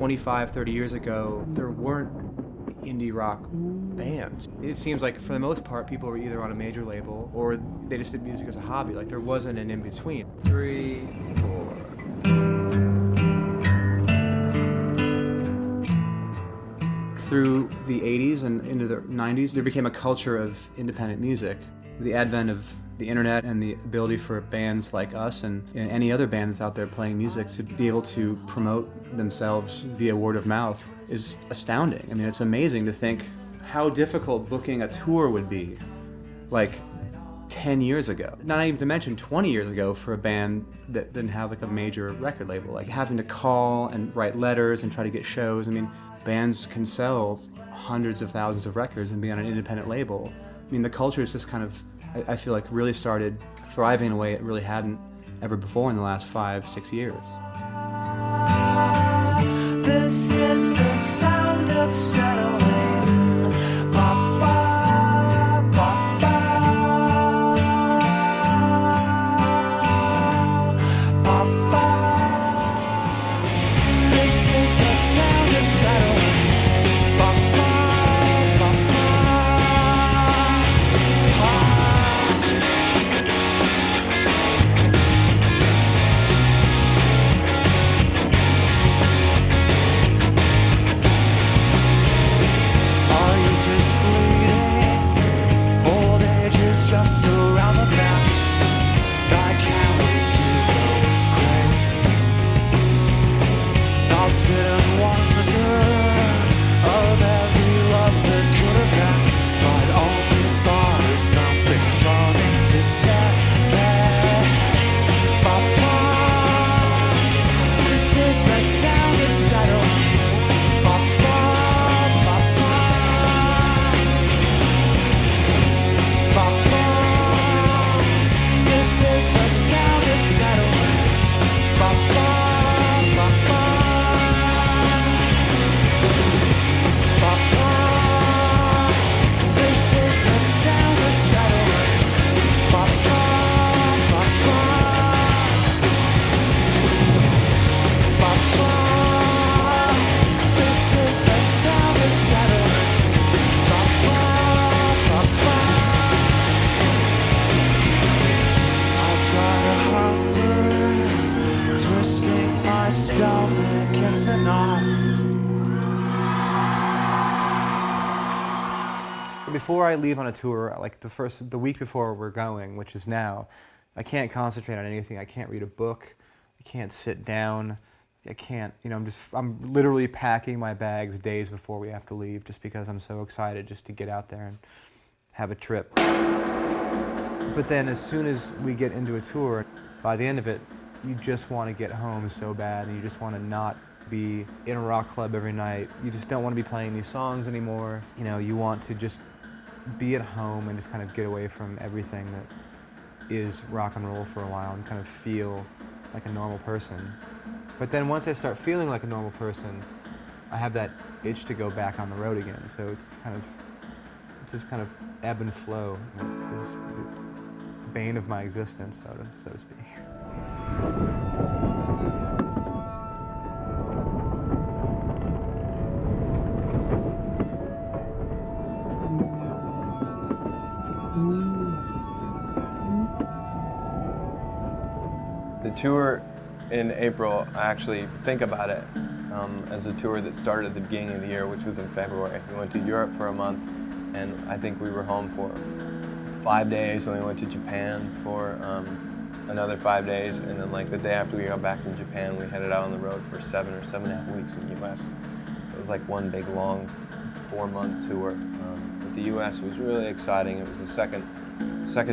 25, 30 years ago, there weren't indie rock bands. It seems like for the most part, people were either on a major label or they just did music as a hobby. Like there wasn't an in-between. 3, 4. Through the 80s and into the 90s, there became a culture of independent music. The advent of the internet and the ability for bands like us and any other band that's out there playing music to be able to promote themselves via word of mouth is astounding. I mean, it's amazing to think how difficult booking a tour would be like 10 years ago. Not even to mention 20 years ago for a band that didn't have like a major record label, like having to call and write letters and try to get shows. I mean, bands can sell hundreds of thousands of records and be on an independent label. I mean, the culture is just kind of, I feel like, really started thriving in a way it really hadn't ever before in the last 5-6 years. This is the sound of settling. Ba-ba, ba-ba, ba-ba. This is the sound of settling. Ba-ba, ba-ba, ha. Just around the bend, I can't wait to go crazy. I'll sit and wonder of every love that could have been, but only thought of something charming to say. Ba-ba, this is the sound of settling. Ba-ba, ba-ba, ba-ba. This is the sound of settling. Ba-ba, ba-ba. Ba-ba. This is the sound of settling. Ba-ba, ba-ba. Ba-ba. This is the sound of settling. Ba-ba, ba-ba. I've got a hunger twisting my stomach, it's enough. Before I leave on a tour, like the week before we're going, which is now, I can't concentrate on anything. I can't read a book. I can't sit down. I can't, I'm literally packing my bags days before we have to leave just because I'm so excited just to get out there and have a trip. But then as soon as we get into a tour, by the end of it, you just want to get home so bad and you just want to not be in a rock club every night. You just don't want to be playing these songs anymore. You want to just be at home and just kind of get away from everything that is rock and roll for a while and kind of feel like a normal person. But then once I start feeling like a normal person, I have that itch to go back on the road again. So it's just kind of ebb and flow. It's the bane of my existence, so to speak. The tour in April, I actually think about it as a tour that started at the beginning of the year, which was in February. We went to Europe for a month, and I think we were home for 5 days, and we went to Japan for another 5 days, and then like the day after we got back from Japan, we headed out on the road for 7 or 7.5 weeks in the U.S. It was like one big long 4-month tour. But the U.S. was really exciting. It was the second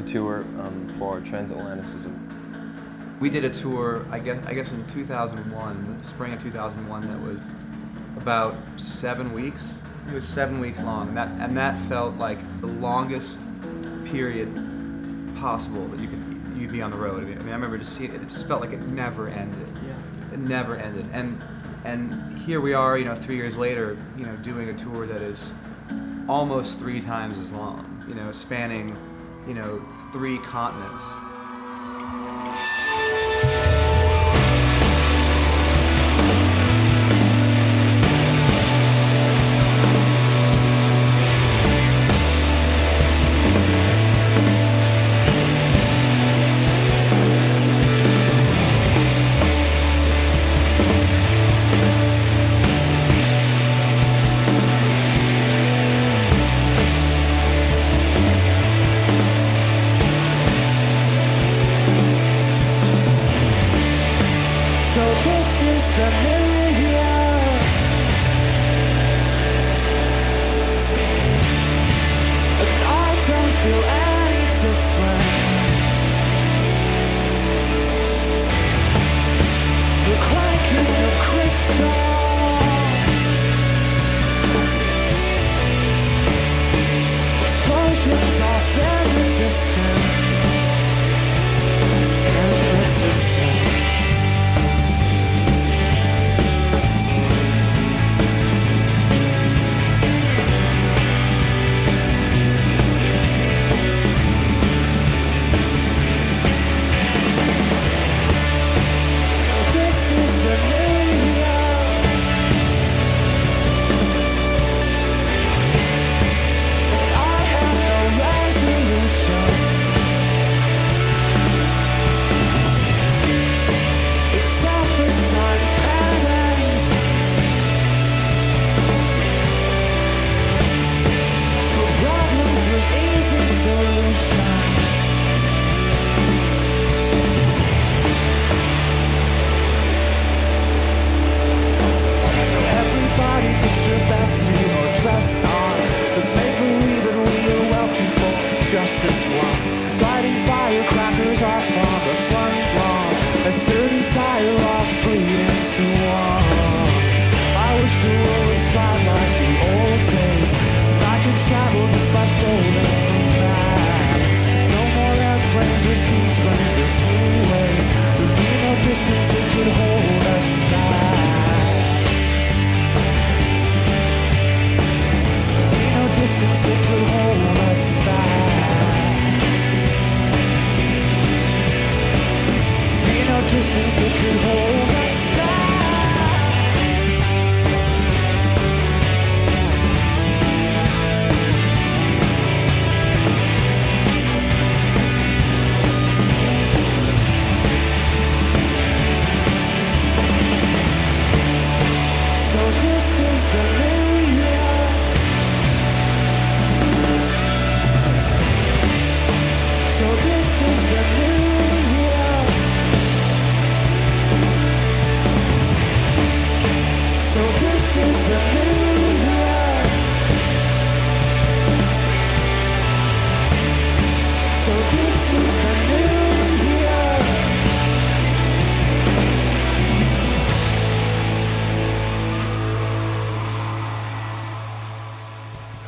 tour for Transatlanticism. We did a tour, I guess in 2001, the spring of 2001, that was about 7 weeks. It was 7 weeks long, and that felt like the longest period possible that you'd be on the road. I mean, I remember just seeing it. It just felt like it never ended. Yeah. It never ended, and here we are, 3 years later, doing a tour that is almost 3 times as long. Spanning, 3 continents.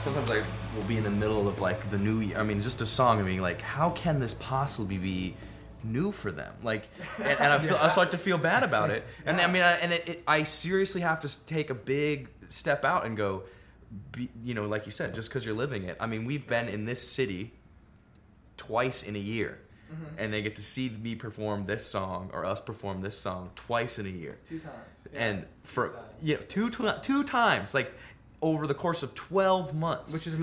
sometimes I will be in the middle of like the new year. I mean, just a song. I mean, like, how can this possibly be new for them? Like, and I start to feel bad about it. And I mean, I seriously have to take a big step out and go, you know, like you said, just because you're living it. I mean, we've been in this city twice in a year. And they get to see me perform this song or us perform this song twice in a year. 2 times. And for two times, like over the course of 12 months, Which is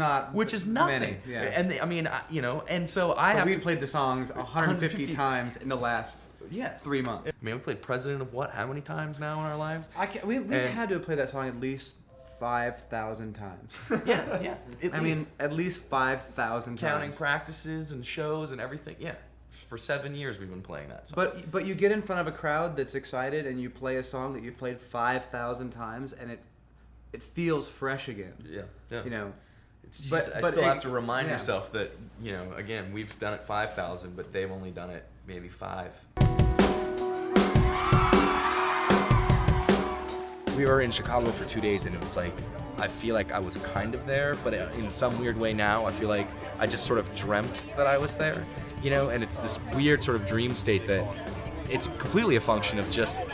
nothing. Many, yeah. And I mean, you know, and so I have we played the songs 150 times in the last 3 months. I mean, we played President of what? How many times now in our lives? We've had to play that song at least 5,000 times. Yeah. At least 5,000 times. Counting practices and shows and everything. Yeah. For 7 years we've been playing that song. But you get in front of a crowd that's excited and you play a song that you've played 5,000 times and it feels fresh again. Yeah. You know. It's just, I still have to remind yourself that, you know, again, we've done it 5,000, but they've only done it maybe 5. We were in Chicago for 2 days, and it was like, I feel like I was kind of there, but in some weird way now, I feel like I just sort of dreamt that I was there, you know, and it's this weird sort of dream state that it's completely a function of just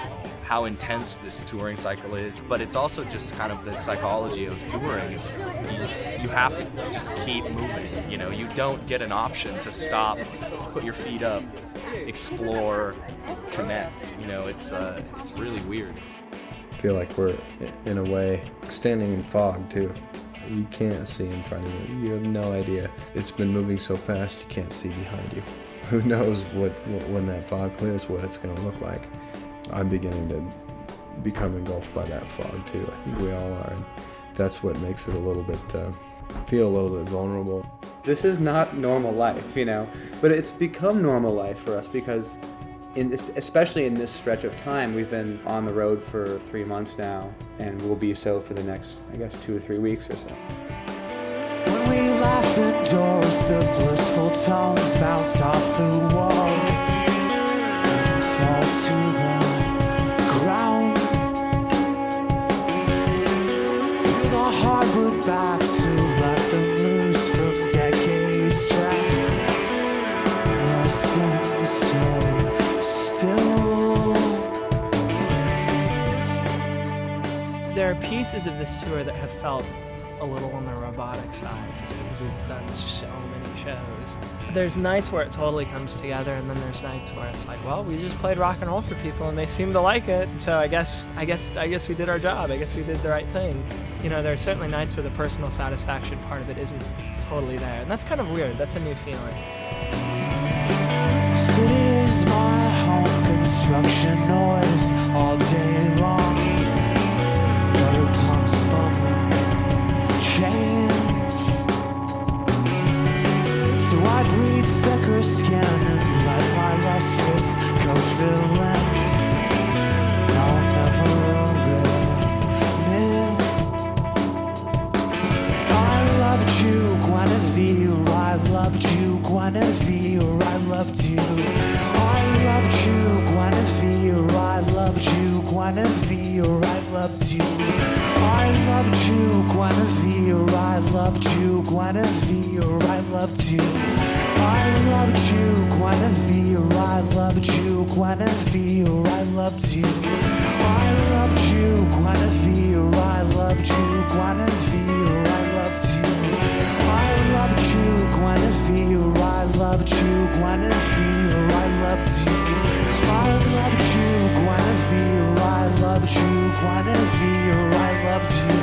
how intense this touring cycle is, but it's also just kind of the psychology of touring is you have to just keep moving, you know, you don't get an option to stop, put your feet up, explore, connect, you know, it's really weird. I feel like we're, in a way, standing in fog, too. You can't see in front of you. You have no idea. It's been moving so fast, you can't see behind you. Who knows when that fog clears, what it's going to look like. I'm beginning to become engulfed by that fog, too. I think we all are. And that's what makes it a little bit, feel a little bit vulnerable. This is not normal life, you know, but it's become normal life for us because especially in this stretch of time, we've been on the road for 3 months now, and we'll be so for the next, I guess, 2 or 3 weeks or so. When we laugh indoors, the blissful tones bounce off the wall and fall to the ground. With a hardwood back to let them loose from decades trapped. Listen so still. There are pieces of this tour that have felt a little on the robotic side, just because we've done so many shows. There's nights where it totally comes together, and then there's nights where it's like, well, we just played rock and roll for people, and they seem to like it. So I guess we did our job. I guess we did the right thing. You know, there are certainly nights where the personal satisfaction part of it isn't totally there, and that's kind of weird. That's a new feeling. City's my home, construction noise all day long. Butter pumps bumping, change. So I breathe thicker skin and let my lustrous coat fill in. I'll never admit I loved you, Guinevere. I loved you, Guinevere. I loved you. I loved you, Guinevere. I loved you, Guinevere. I loved you. I loved you, Guinevere. I loved you, Guinevere. I loved you. I loved you, Guinevere. I loved you, Guinevere. I loved you. I loved you, Guinevere. I loved you, Guinevere. I loved you. I loved you, Guinevere. I loved you, Guinevere. I loved you. I loved you, Guinevere. I loved you, Guinevere. I loved you.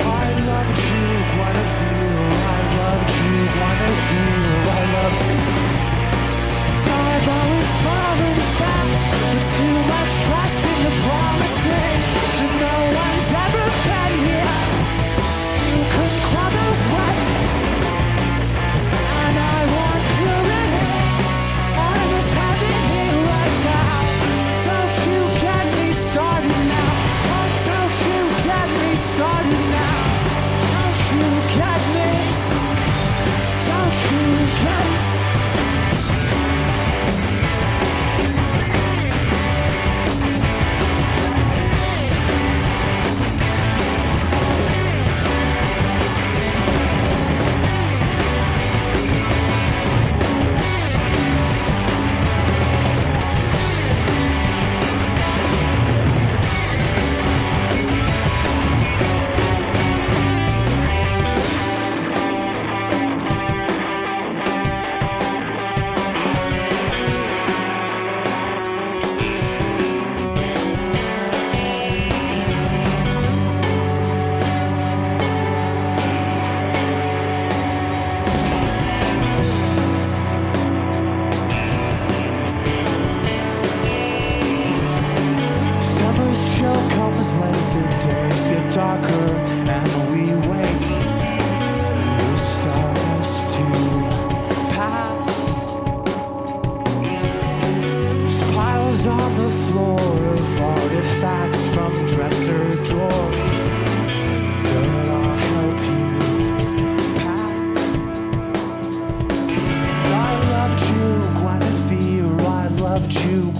I loved you, Guinevere. I loved you, Guinevere. I loved you. I've always fallen fast, but too much trust in the promising, and no one's ever been here.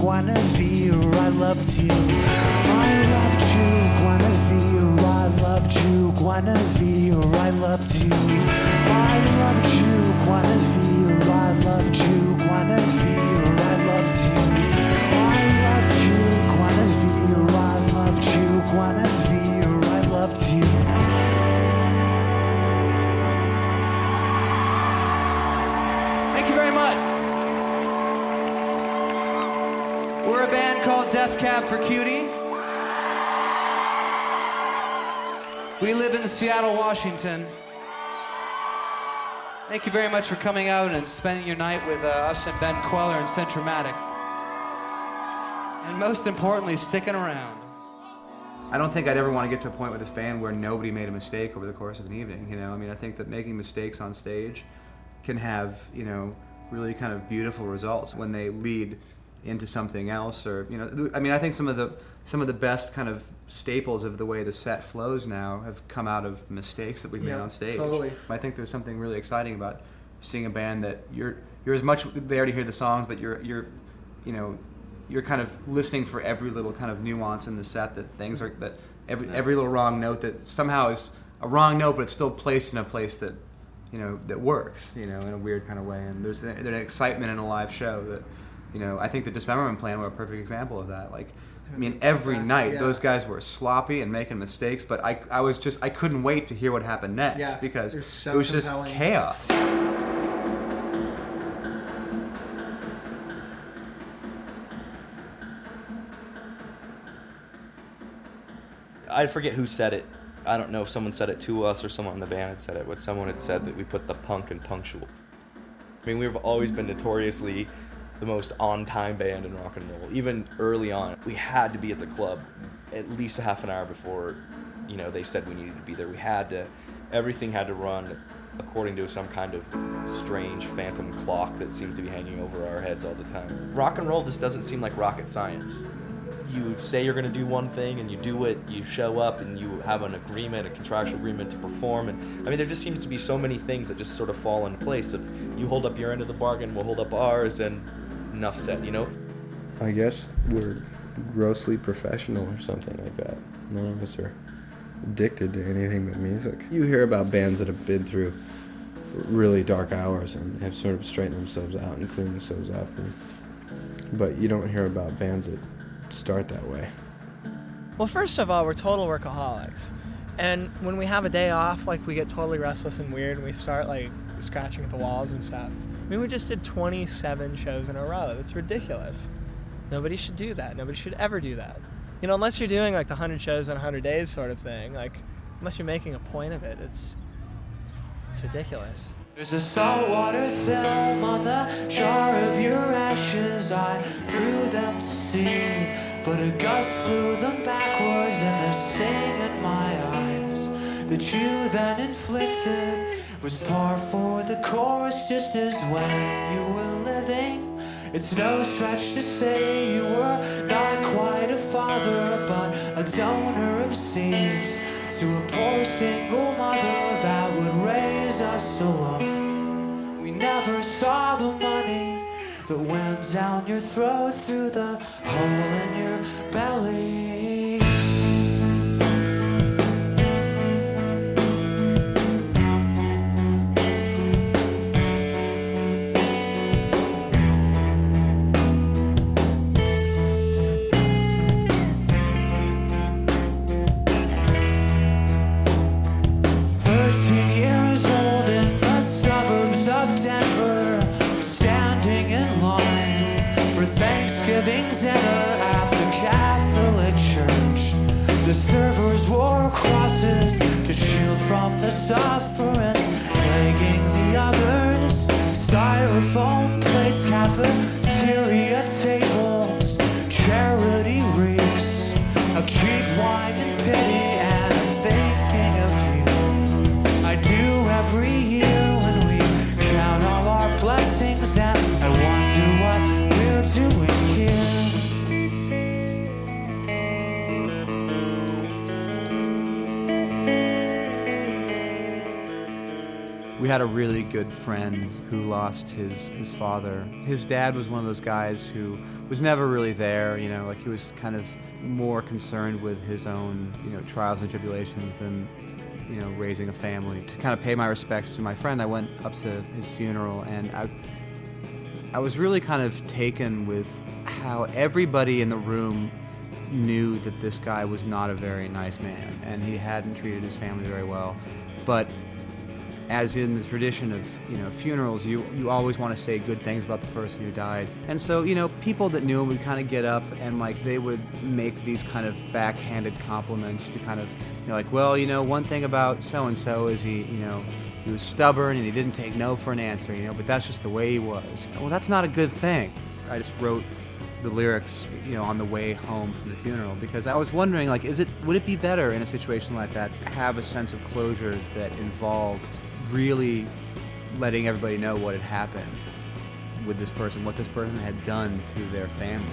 Guinevere, I loved you. I loved you, Guinevere, I loved you, Guinevere, I loved you. I loved you, Guinevere, I loved you, Guinevere, I loved you. I loved you, Guinevere, I loved you, Guinevere, I loved you. Thank you very much. We're a band called Cab For Cutie. We live in Seattle, Washington. Thank you very much for coming out and spending your night with us and Ben Queller and Centromatic. And most importantly, sticking around. I don't think I'd ever want to get to a point with this band where nobody made a mistake over the course of an evening, you know? I mean, I think that making mistakes on stage can have, you know, really kind of beautiful results when they lead into something else, or, you know, I mean, I think some of the best kind of staples of the way the set flows now have come out of mistakes that we've made on stage. Totally. I think there's something really exciting about seeing a band that you're as much there to hear the songs, but you're you know, you're kind of listening for every little kind of nuance in the set, that things are, that every little wrong note that somehow is a wrong note, but it's still placed in a place that, you know, that works, you know, in a weird kind of way. And there's an excitement in a live show that, you know, I think the Dismemberment Plan were a perfect example of that. Like, I mean, every night those guys were sloppy and making mistakes, but I couldn't wait to hear what happened next, because it was just chaos. I forget who said it. I don't know if someone said it to us or someone in the band had said it, but someone had said that we put the punk in punctual. I mean, we've always been notoriously the most on-time band in rock and roll. Even early on, we had to be at the club at least a half an hour before, you know, they said we needed to be there. Everything had to run according to some kind of strange phantom clock that seemed to be hanging over our heads all the time. Rock and roll just doesn't seem like rocket science. You say you're going to do one thing and you do it, you show up and you have an agreement, a contractual agreement to perform. And I mean, there just seems to be so many things that just sort of fall into place. If you hold up your end of the bargain, we'll hold up ours, and enough said, you know? I guess we're grossly professional or something like that. None of us are addicted to anything but music. You hear about bands that have been through really dark hours and have sort of straightened themselves out and cleaned themselves up. But you don't hear about bands that start that way. Well, first of all, we're total workaholics. And when we have a day off, like, we get totally restless and weird, and we start, like, scratching at the walls and stuff. I mean, we just did 27 shows in a row. That's ridiculous. Nobody should do that. Nobody should ever do that. You know, unless you're doing, like, the 100 shows in 100 days sort of thing. Like, unless you're making a point of it, it's ridiculous. There's a saltwater film on the jar of your ashes. I threw them to sea, but a gust blew them backwards, and the sting in my eyes that you then inflicted was par for the course, just as when you were living. It's no stretch to say you were not quite a father, but a donor of seeds to a poor single mother that would raise us alone. We never saw the money that went down your throat through the hole in your belly. Thanksgiving dinner at the Catholic Church. We had a really good friend who lost his father. His dad was one of those guys who was never really there, you know, like he was kind of more concerned with his own, you know, trials and tribulations than, you know, raising a family. To kind of pay my respects to my friend, I went up to his funeral, and I was really kind of taken with how everybody in the room knew that this guy was not a very nice man, and he hadn't treated his family very well. But as in the tradition of, you know, funerals, you always want to say good things about the person who died. And so, you know, people that knew him would kind of get up and, like, they would make these kind of backhanded compliments to kind of, you know, like, well, you know, one thing about so-and-so is he was stubborn and he didn't take no for an answer, you know, but that's just the way he was. Well, that's not a good thing. I just wrote the lyrics, you know, on the way home from the funeral, because I was wondering, like, would it be better in a situation like that to have a sense of closure that involved really letting everybody know what had happened with this person, what this person had done to their family.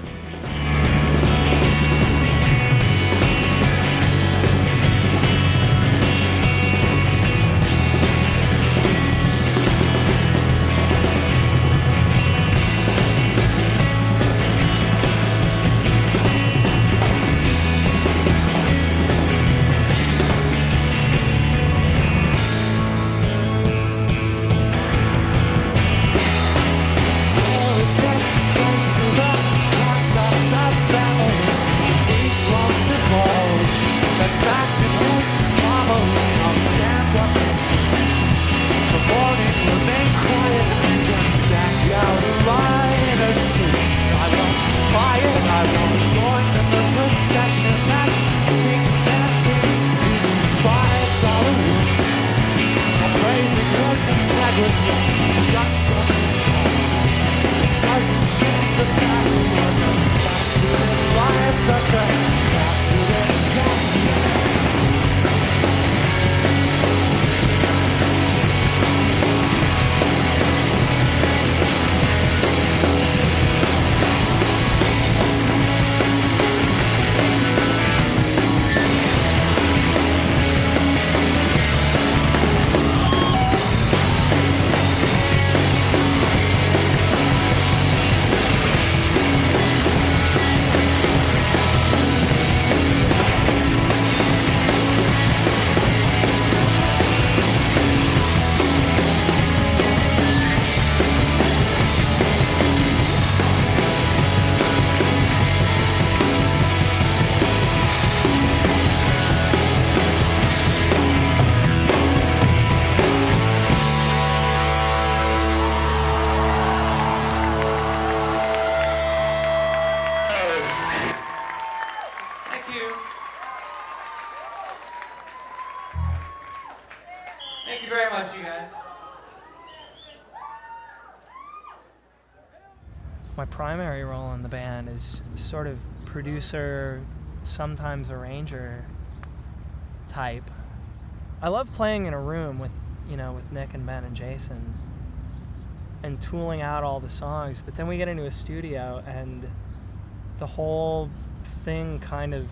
Thank you very much, you guys. My primary role in the band is sort of producer, sometimes arranger type. I love playing in a room with Nick and Ben and Jason and tooling out all the songs, but then we get into a studio and the whole thing kind of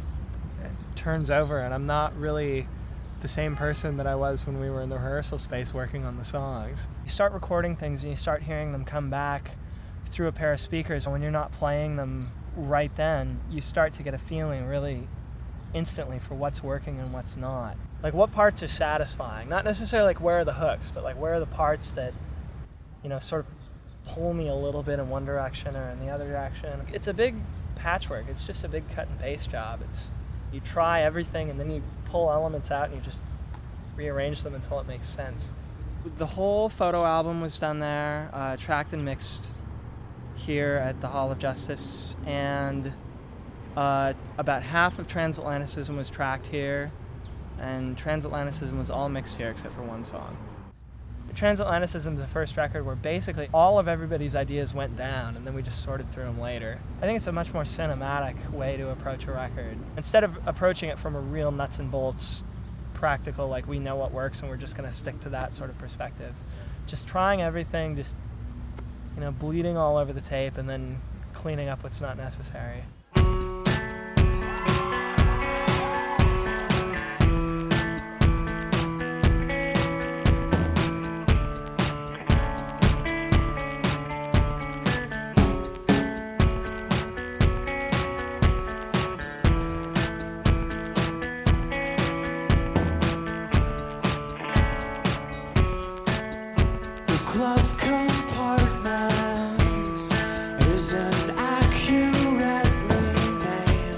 turns over and I'm not really the same person that I was when we were in the rehearsal space working on the songs. You start recording things and you start hearing them come back through a pair of speakers, and when you're not playing them right then, you start to get a feeling really instantly for what's working and what's not. Like what parts are satisfying, not necessarily like where are the hooks, but like where are the parts that, sort of pull me a little bit in one direction or in the other direction. It's a big patchwork. It's just a big cut and paste job. You try everything and then you pull elements out and you just rearrange them until it makes sense. The whole photo album was done there, tracked and mixed here at the Hall of Justice, and about half of Transatlanticism was tracked here, and Transatlanticism was all mixed here except for one song. Transatlanticism is the first record where basically all of everybody's ideas went down and then we just sorted through them later. I think it's a much more cinematic way to approach a record. Instead of approaching it from a real nuts and bolts, practical, like we know what works and we're just going to stick to that sort of perspective. Just trying everything, just bleeding all over the tape and then cleaning up what's not necessary. glove compartments isn't accurately named.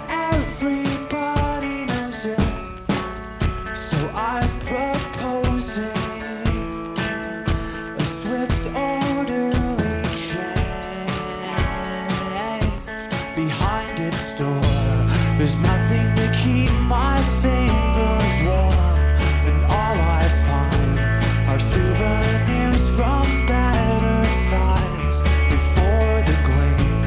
Everybody knows it, so I'm proposing a swift, orderly change. Behind its door, there's nothing to keep my fingers warm, and all I find are souvenirs from battered signs before the gleam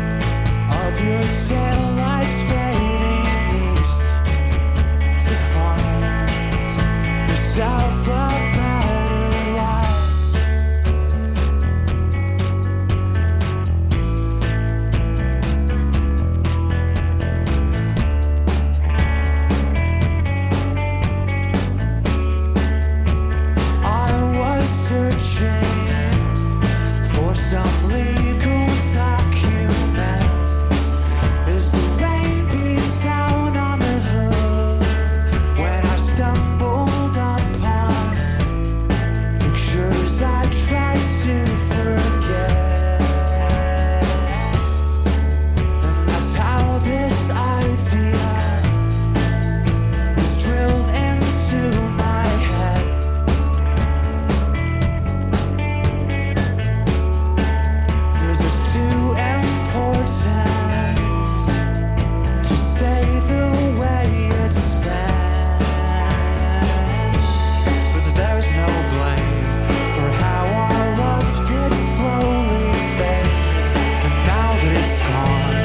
of your taillights fading east to find yourself a battered light. I was searching for some legal documents. As the rain beats down on the hood, when I stumbled upon pictures I tried to forget. And that's how this idea was drilled into my head. This is too important to stay the way it's been. But there's no blame for how our love did slowly fade. And now that it's gone,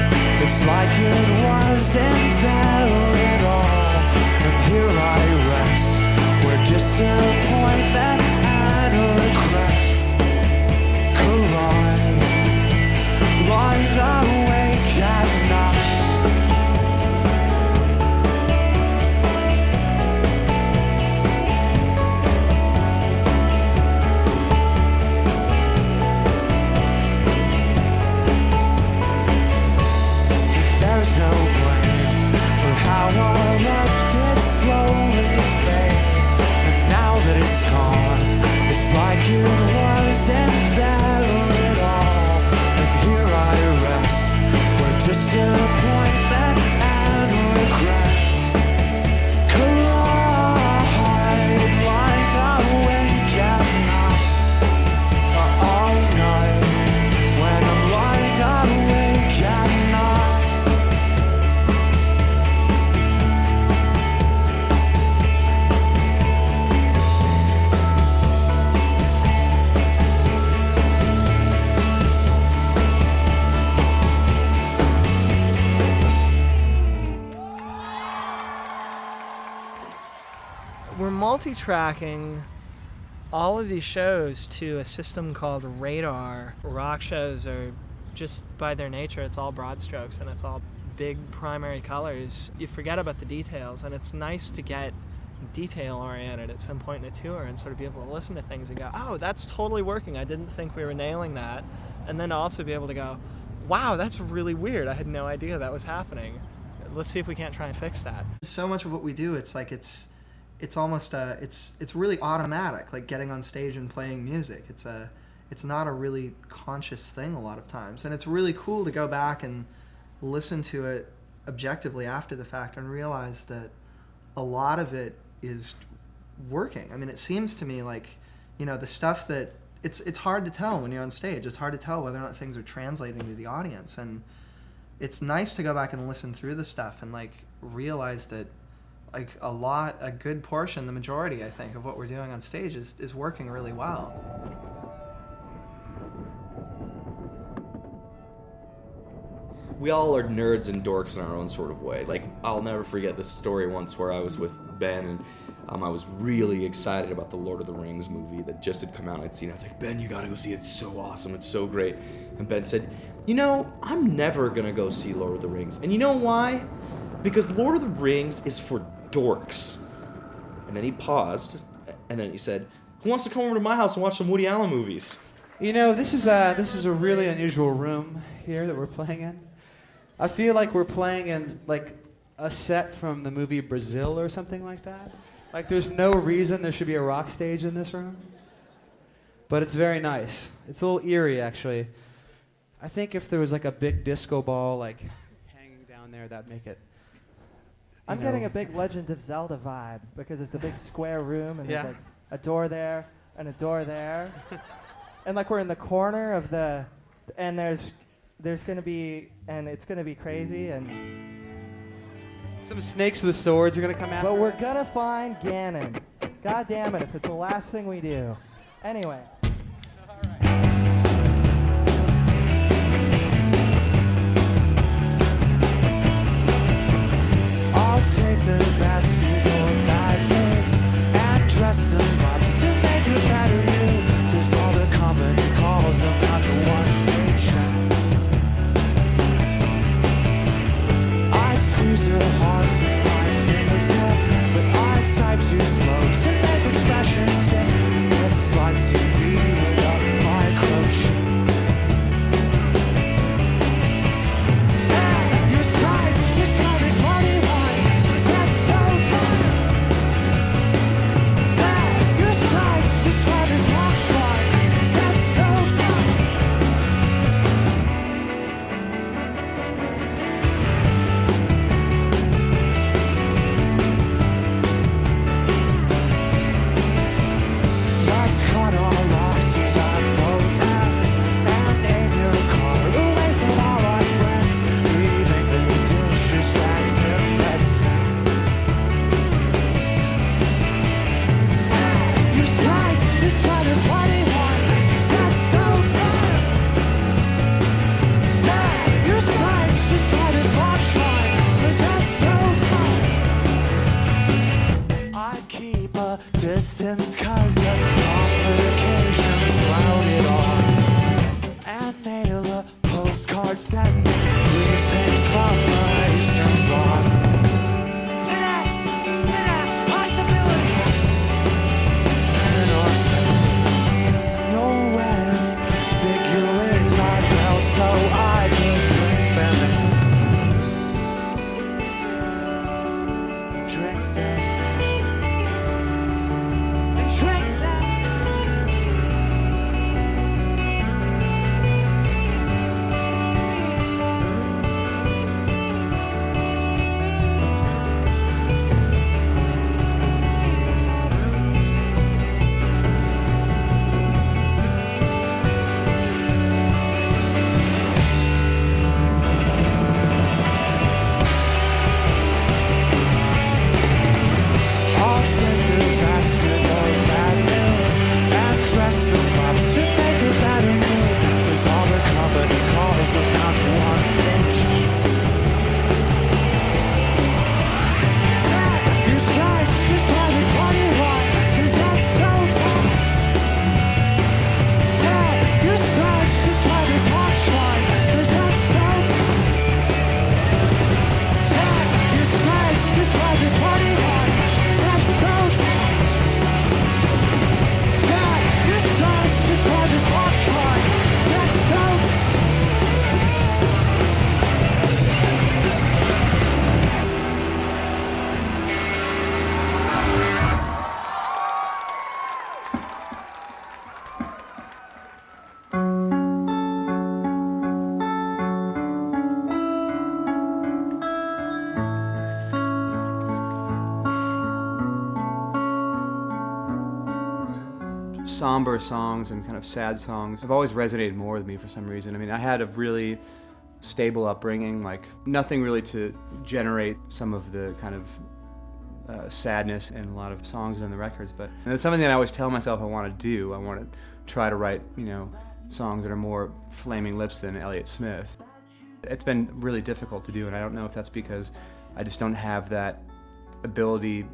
it's like it wasn't there at all. And here I rest, where disappointment and regret collide, lying awake at night. There's no blame for how our love did slowly fade. And now that it's gone, it's like it wasn't there at all. And here I rest, where disappointment and regret collide, lying awake at night, all night, when I'm lying awake at night. We're multi-tracking all of these shows to a system called Radar. Rock shows are just by their nature, it's all broad strokes and it's all big primary colors. You forget about the details, and it's nice to get detail oriented at some point in a tour and sort of be able to listen to things and go, oh, that's totally working. I didn't think we were nailing that. And then also be able to go, wow, that's really weird. I had no idea that was happening. Let's see if we can't try and fix that. So much of what we do, it's like it's almost it's really automatic, like getting on stage and playing music. It's not a really conscious thing a lot of times, and it's really cool to go back and listen to it objectively after the fact and realize that a lot of it is working. I mean, it seems to me like, you know, the stuff that it's hard to tell when you're on stage. It's hard to tell whether or not things are translating to the audience, and it's nice to go back and listen through the stuff and like realize that like a good portion, the majority, I think, of what we're doing on stage is working really well. We all are nerds and dorks in our own sort of way. Like, I'll never forget this story once where I was with Ben, and I was really excited about the Lord of the Rings movie that just had come out. I'd seen it. I was like, Ben, you gotta go see it. It's so awesome. It's so great. And Ben said, you know, I'm never gonna go see Lord of the Rings. And you know why? Because Lord of the Rings is for dorks. And then he paused, and then he said, who wants to come over to my house and watch some Woody Allen movies? You know, this is a really unusual room here that we're playing in. I feel like we're playing in like a set from the movie Brazil or something like that. Like there's no reason there should be a rock stage in this room. but it's very nice. It's a little eerie, actually. I think if there was like a big disco ball like hanging down there, that'd make it. I'm getting a big Legend of Zelda vibe because it's a big square room and Yeah. there's like a door there and a door there, and like we're in the corner of the, and there's gonna be, and it's gonna be crazy, and Some snakes with swords are gonna come after but we're us. gonna find Ganon. God damn it! If it's the last thing we do. Anyway. I'll take the best of your bad names and dress them up to make a better you. 'Cause all the company calls them out to one paycheck. I squeeze it hard through my fingertip, but I type too slow to make expressions stick. And it's like TV without microchip. Your sides just how this party wine, 'cause that's so fun. Your sides just how this rock shrine, 'cause that's so fun. Let's cut our losses at both ends and aim your car away from all our friends, leaving the dishes stacked in the sink. Your sides just try to party one, 'cause that's so fun. Your sides just try to spot shine, 'cause that's so fun. I keep a distance 'cause the complications clouded on, and mail a postcard sending greetings from the Eastern Bloc. Synapse, possibility. And your wedding figurines are built so I could drink them in. Drink them in. And drink them in. I'll take the best of your bad news and dress them up to make a better you. 'Cause all the company calls them not one inch. Your sides just try this party wine, 'cause that's so fun. Your sides just try this hot shrine, 'cause that's so fun. Your sides just try this party wine, 'cause that's so fun. Your sides just try this hot shrine, 'cause that's so fun. Somber songs and kind of sad songs have always resonated more with me for some reason. I mean, I had a really stable upbringing, like nothing really to generate some of the kind of sadness in a lot of songs and in the records. But and it's something that I always tell myself I want to do. I want to try to write, songs that are more Flaming Lips than Elliott Smith. It's been really difficult to do, and I don't know if that's because I just don't have that ability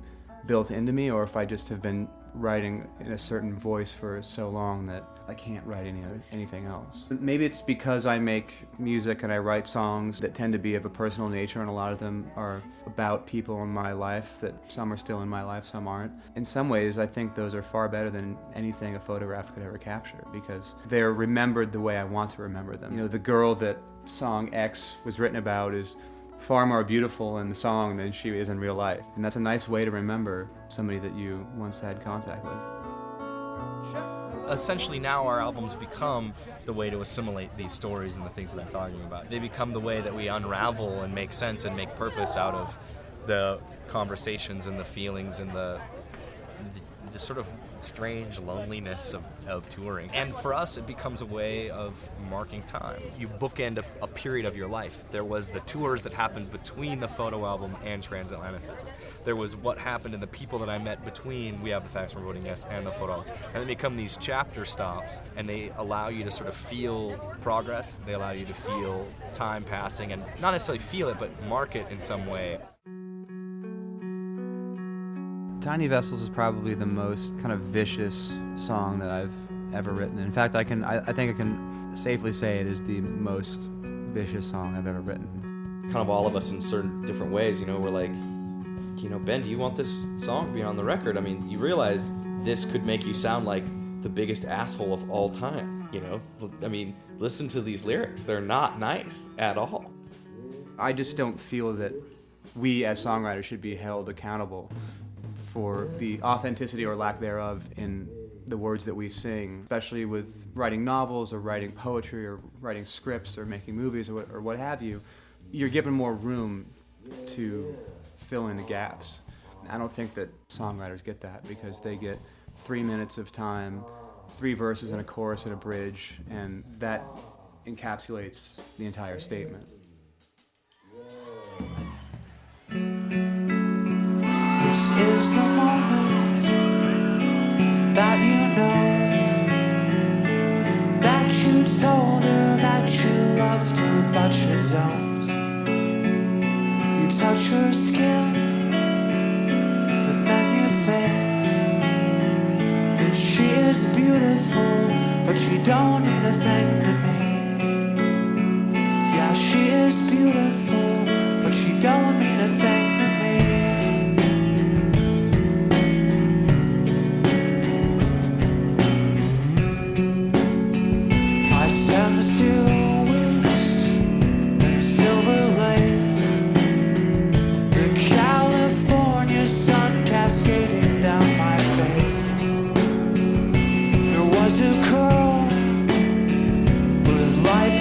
built into me, or if I just have been writing in a certain voice for so long that I can't write anything else. Maybe it's because I make music and I write songs that tend to be of a personal nature, and a lot of them are about people in my life, that some are still in my life, some aren't. In some ways, I think those are far better than anything a photograph could ever capture, because they're remembered the way I want to remember them. The girl that song X was written about is far more beautiful in the song than she is in real life. And that's a nice way to remember somebody that you once had contact with. Essentially now our albums become the way to assimilate these stories and the things that I'm talking about. They become the way that we unravel and make sense and make purpose out of the conversations and the feelings and the sort of strange loneliness of touring. And for us, it becomes a way of marking time. You bookend a period of your life. There was the tours that happened between the photo album and Transatlanticism. There was what happened and the people that I met between We Have the Facts for Voting Yes and the photo album. And they become these chapter stops, and they allow you to sort of feel progress. They allow you to feel time passing, and not necessarily feel it, but mark it in some way. Tiny Vessels is probably the most kind of vicious song that I've ever written. In fact, I think I can safely say it is the most vicious song I've ever written. Kind of all of us in certain different ways, you know, we're like, you know, Ben, do you want this song to be on the record? I mean, you realize this could make you sound like the biggest asshole of all time, you know? I mean, listen to these lyrics. They're not nice at all. I just don't feel that we as songwriters should be held accountable for the authenticity or lack thereof in the words that we sing, especially with writing novels or writing poetry or writing scripts or making movies or what have you. You're given more room to fill in the gaps. I don't think that songwriters get that, because they get 3 minutes of time, 3 verses and a chorus and a bridge, and that encapsulates the entire statement. This is the moment that you know that you told her that you loved her, but you don't. You touch her skin, and then you think that she is beautiful, but she don't mean a thing to me. Yeah, she is beautiful, but she don't mean a thing to me.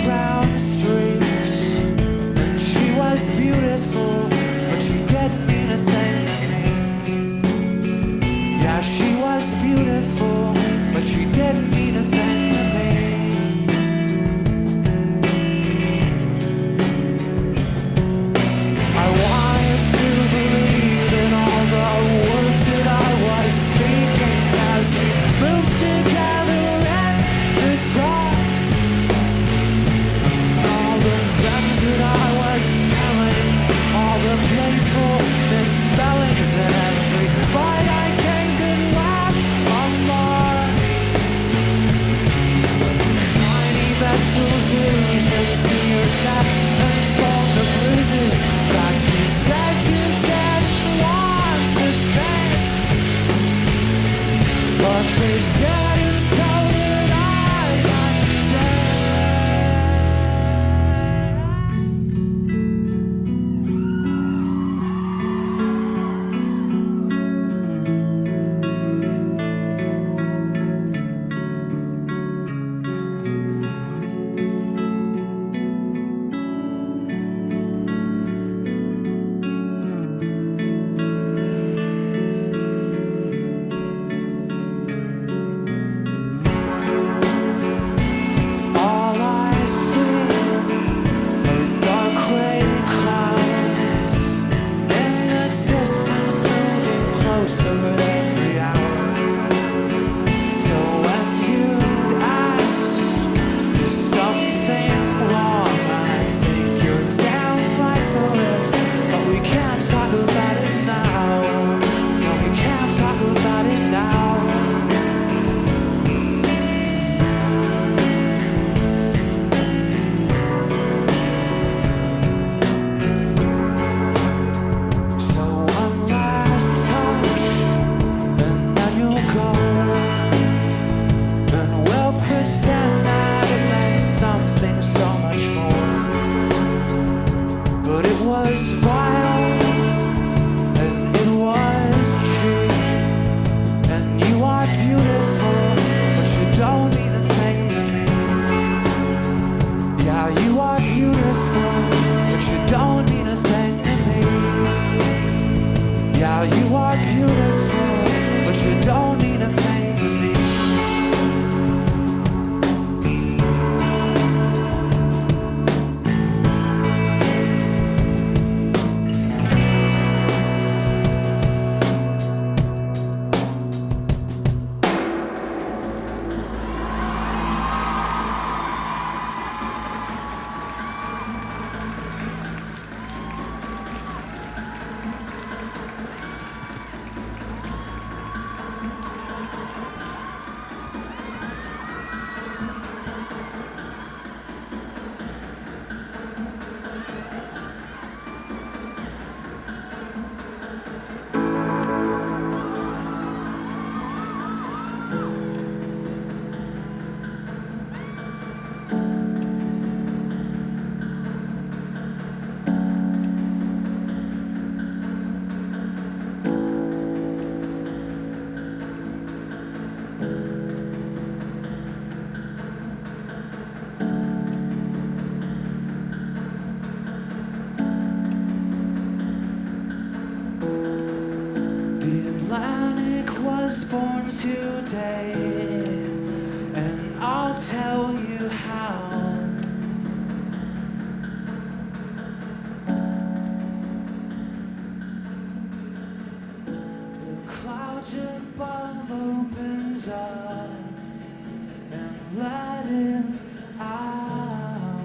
Brown streaks, and she was beautiful, but she today, and I'll tell you how. The clouds above opens up and let it out.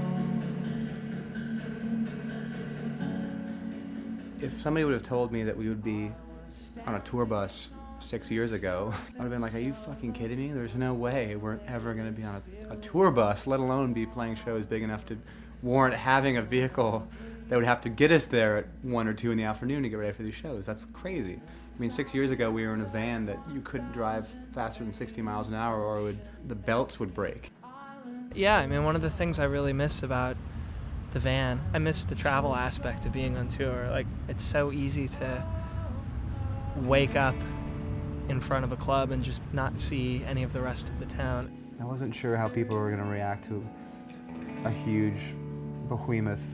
If somebody would have told me that we would be on a tour bus 6 years ago, I would have been like, are you fucking kidding me? There's no way we're ever going to be on a tour bus, let alone be playing shows big enough to warrant having a vehicle that would have to get us there at 1 or 2 in the afternoon to get ready for these shows. That's crazy. I mean, 6 years ago, we were in a van that you couldn't drive faster than 60 miles an hour or the belts would break. Yeah, I mean, one of the things I really miss about the van, I miss the travel aspect of being on tour. Like, it's so easy to wake up in front of a club and just not see any of the rest of the town. I wasn't sure how people were going to react to a huge behemoth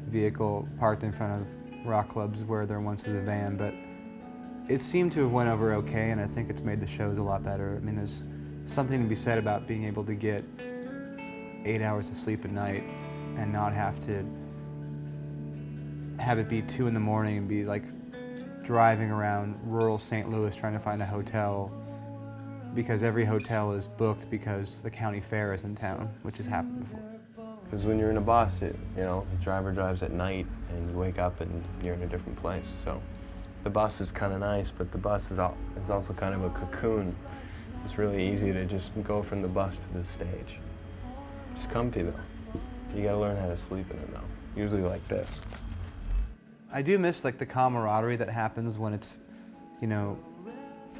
vehicle parked in front of rock clubs where there once was a van, but it seemed to have went over okay, and I think it's made the shows a lot better. I mean, there's something to be said about being able to get 8 hours of sleep at night and not have to have it be 2 in the morning and be like driving around rural St. Louis trying to find a hotel because every hotel is booked because the county fair is in town, which has happened before. Because when you're in a bus, the driver drives at night and you wake up and you're in a different place. So the bus is kind of nice, but the bus is also kind of a cocoon. It's really easy to just go from the bus to the stage. It's comfy though. You gotta learn how to sleep in it though. Usually like this. I do miss like the camaraderie that happens when it's, 4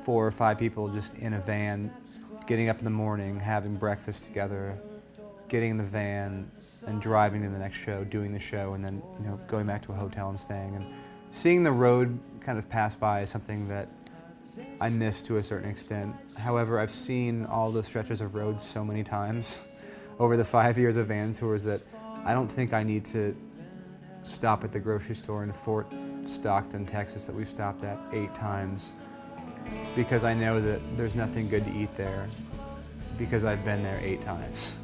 or 5 people just in a van, getting up in the morning, having breakfast together, getting in the van and driving to the next show, doing the show, and then going back to a hotel and staying. And seeing the road kind of pass by is something that I miss to a certain extent. However, I've seen all the stretches of road so many times over the 5 years of van tours that I don't think I need to stop at the grocery store in Fort Stockton, Texas that we've stopped at 8 times because I know that there's nothing good to eat there because I've been there 8 times.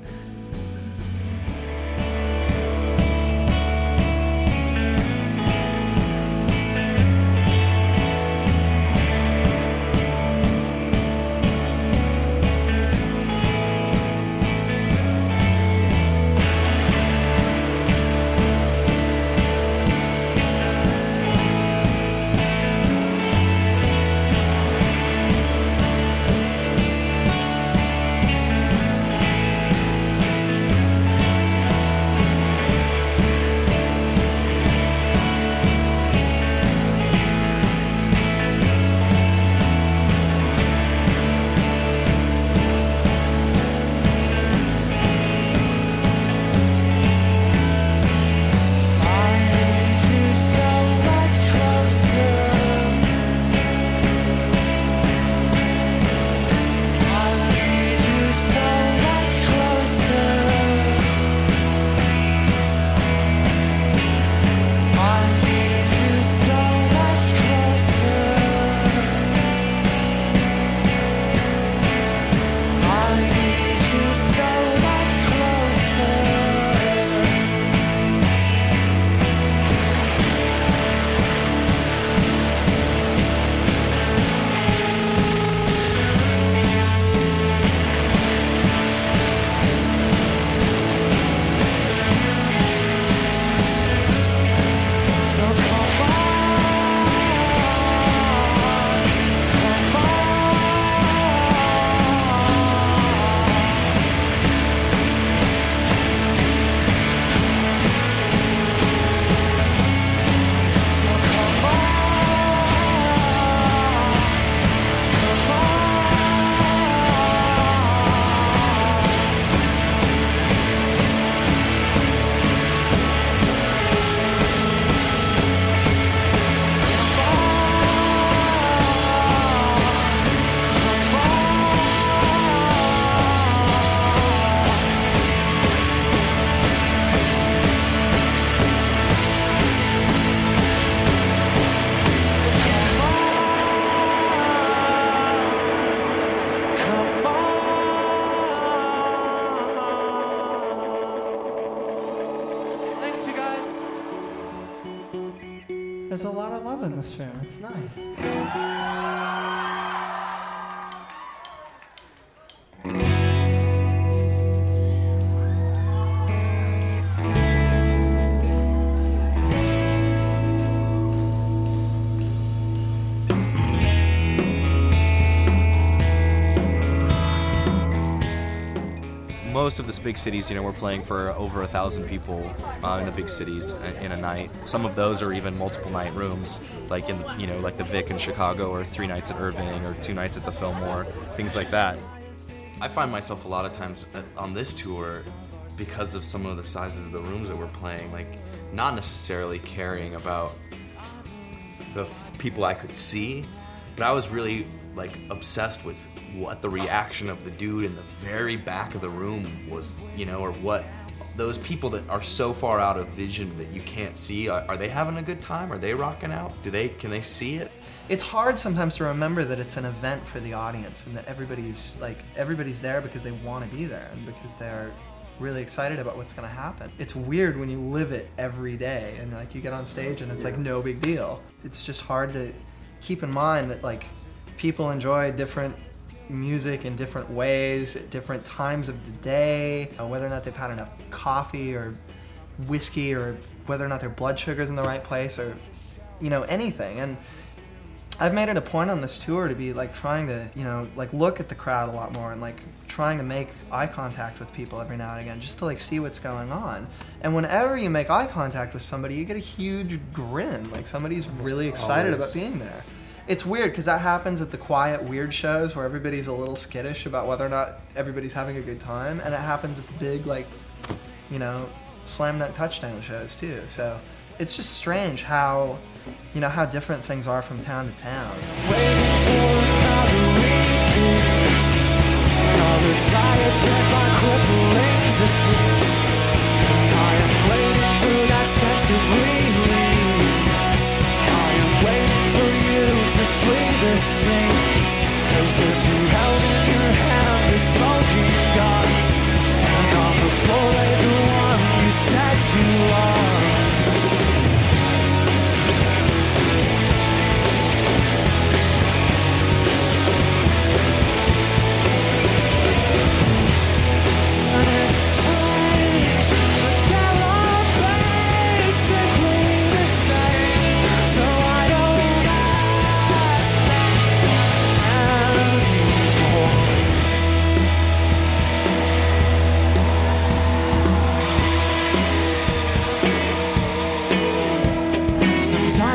There's a lot of love in this room. It's nice. Most of the big cities, we're playing for over 1,000 people in the big cities in a night. Some of those are even multiple night rooms, like in like the Vic in Chicago, or 3 nights at Irving, or 2 nights at the Fillmore, things like that. I find myself a lot of times on this tour, because of some of the sizes of the rooms that we're playing, like not necessarily caring about the people I could see, but I was really like obsessed with what the reaction of the dude in the very back of the room was, or what those people that are so far out of vision that you can't see, are they having a good time? Are they rocking out? Can they see it? It's hard sometimes to remember that it's an event for the audience and that everybody's there because they want to be there and because they're really excited about what's going to happen. It's weird when you live it every day and like you get on stage and it's like no big deal. It's just hard to keep in mind that like people enjoy different music in different ways at different times of the day, whether or not they've had enough coffee or whiskey, or whether or not their blood sugar's in the right place, or anything. And I've made it a point on this tour to be like trying to like look at the crowd a lot more and like trying to make eye contact with people every now and again just to like see what's going on. And whenever you make eye contact with somebody, you get a huge grin, like somebody's really excited about being there. It's weird because that happens at the quiet, weird shows where everybody's a little skittish about whether or not everybody's having a good time, and it happens at the big, like, slam dunk touchdown shows too. So it's just strange how, how different things are from town to town.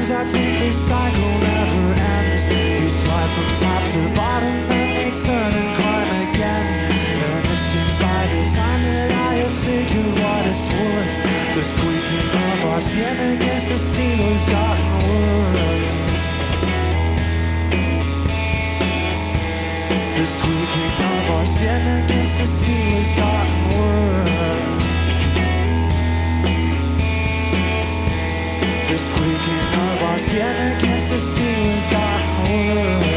I think this cycle never ends. We slide from top to bottom, then we turn and climb again. And it seems by the time that I have figured what it's worth, the squeaking of our skin against the steel has gotten worse. The squeaking of our skin against the steel has gotten worse. The squeaking of our skin against the steel has gotten worse.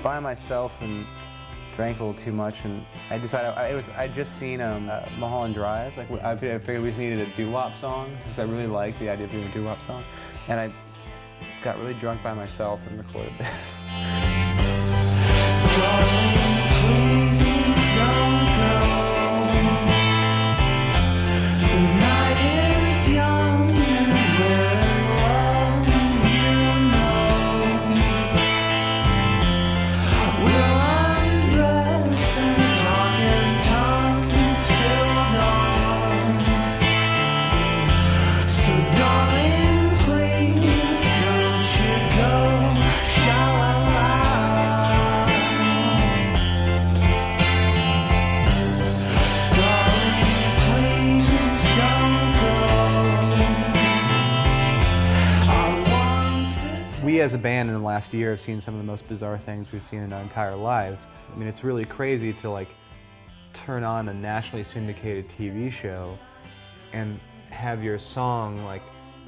By myself and drank a little too much, and I decided I'd just seen Mulholland Drive. Like I figured we just needed a doo-wop song because I really like the idea of doing a doo-wop song, and I got really drunk by myself and recorded this. Darling, please don't go. The night is young and we're in love, you know. We'll undress and talk in tongues till dawn. So darling, please don't you go. Sha-la-la. as a band in the last year have seen some of the most bizarre things we've seen in our entire lives. I mean, it's really crazy to like turn on a nationally syndicated TV show and have your song like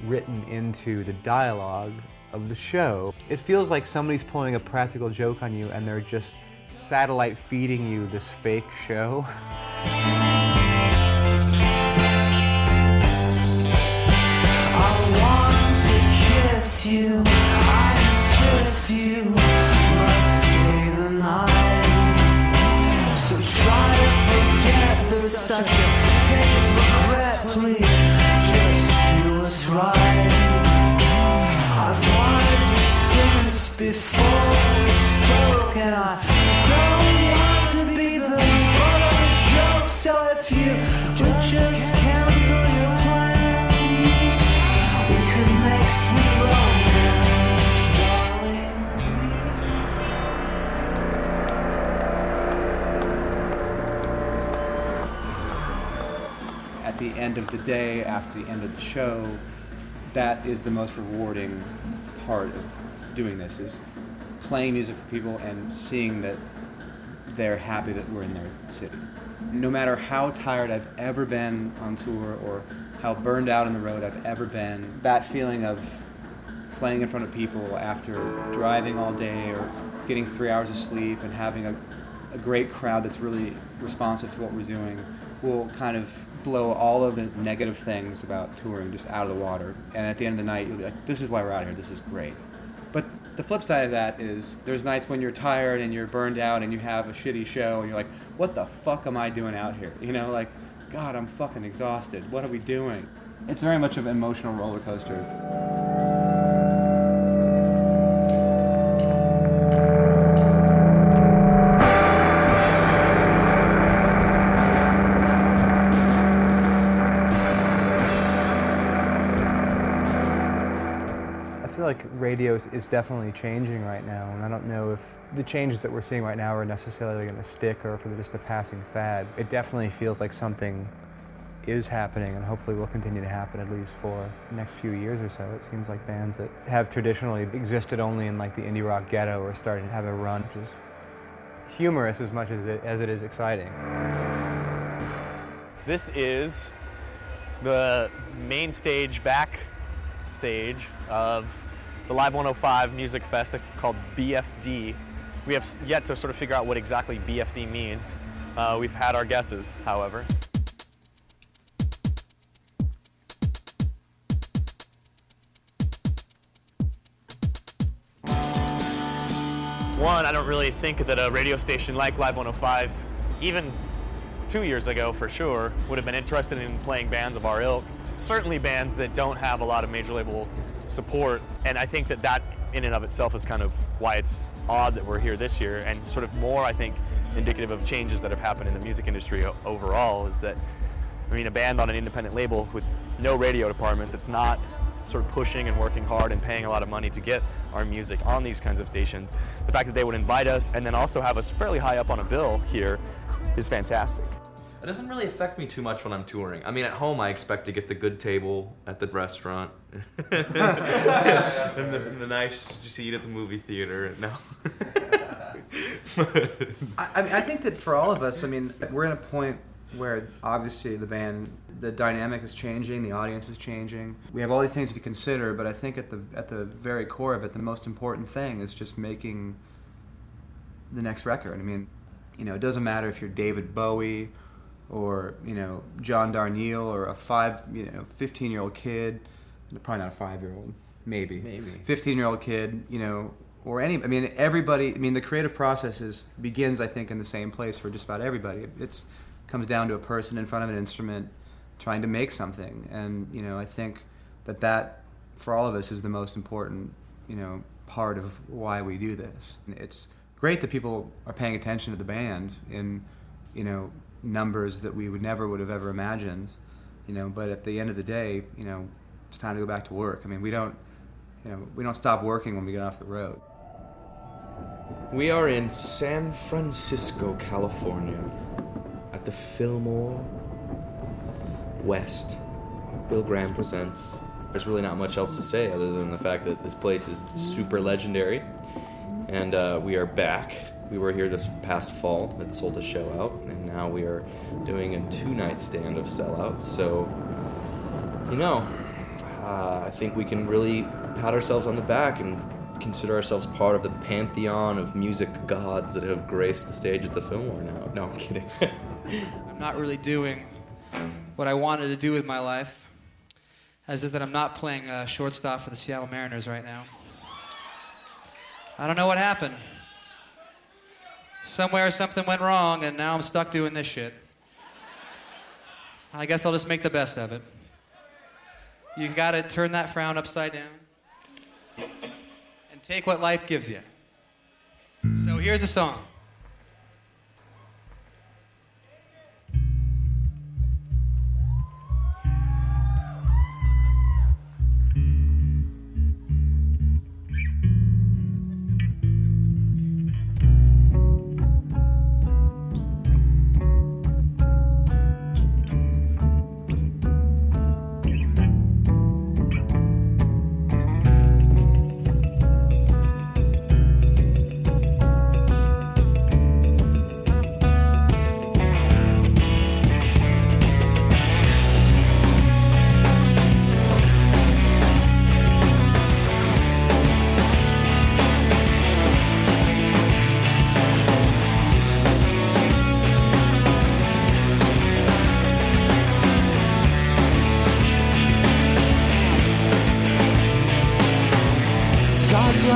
written into the dialogue of the show. It feels like somebody's pulling a practical joke on you and they're just satellite feeding you this fake show. You, I insist you must stay the night. So try to forget there's such a thing as regret. Please just do what's right. I've wanted you since before we spoke, and I don't want to be the butt of a joke. So if you would just cancel your plans, we could make sweet romance, darling. At the end of the day, after the end of the show, that is the most rewarding part of doing this, is playing music for people and seeing that they're happy that we're in their city. No matter how tired I've ever been on tour or how burned out on the road I've ever been, that feeling of playing in front of people after driving all day or getting 3 hours of sleep and having a great crowd that's really responsive to what we're doing will kind of blow all of the negative things about touring just out of the water. And at the end of the night, you'll be like, this is why we're out here, this is great. But the flip side of that is there's nights when you're tired and you're burned out and you have a shitty show and you're like, what the fuck am I doing out here? You know, like, God, I'm fucking exhausted. What are we doing? It's very much of an emotional roller coaster. I feel like radio is definitely changing right now, and I don't know if the changes that we're seeing right now are necessarily going to stick or if they're just a passing fad. It definitely feels like something is happening, and hopefully will continue to happen at least for the next few years or so. It seems like bands that have traditionally existed only in like the indie rock ghetto are starting to have a run, which is humorous as much as it is exciting. This is the main stage, back stage of the Live 105 Music Fest. It's called BFD. We have yet to sort of figure out what exactly BFD means. We've had our guesses, however. One, I don't really think that a radio station like Live 105, even 2 years ago for sure, would have been interested in playing bands of our ilk. Certainly bands that don't have a lot of major label support, and I think that in and of itself is kind of why it's odd that we're here this year, and sort of more, I think, indicative of changes that have happened in the music industry overall, is that, I mean, a band on an independent label with no radio department that's not sort of pushing and working hard and paying a lot of money to get our music on these kinds of stations, the fact that they would invite us and then also have us fairly high up on a bill here is fantastic. It doesn't really affect me too much when I'm touring. I mean, at home, I expect to get the good table at the restaurant and the nice seat at the movie theater. No. I think that for all of us, I mean, we're at a point where obviously the band, the dynamic is changing, the audience is changing. We have all these things to consider, but I think at the very core of it, the most important thing is just making the next record. I mean, you know, it doesn't matter if you're David Bowie or, you know, John Darnielle or a 15-year-old kid, probably not a 5-year-old, maybe 15-year-old kid, you know, or everybody. I mean, the creative process begins, I think, in the same place for just about everybody. It comes down to a person in front of an instrument trying to make something, and, you know, I think that for all of us is the most important, you know, part of why we do this. It's great that people are paying attention to the band in, you know, numbers that we would have ever imagined, you know, but at the end of the day, you know, it's time to go back to work. I mean, we don't stop working when we get off the road. We are in San Francisco, California, at the Fillmore West. Bill Graham presents there's really not much else to say other than the fact that this place is super legendary, and we are back. We were here this past fall that sold a show out, and now we are doing a 2-night stand of sellouts. So, I think we can really pat ourselves on the back and consider ourselves part of the pantheon of music gods that have graced the stage at the Fillmore now. No, I'm kidding. I'm not really doing what I wanted to do with my life, as is that I'm not playing shortstop for the Seattle Mariners right now. I don't know what happened. Somewhere something went wrong, and now I'm stuck doing this shit. I guess I'll just make the best of it. You gotta turn that frown upside down and take what life gives you. So here's a song.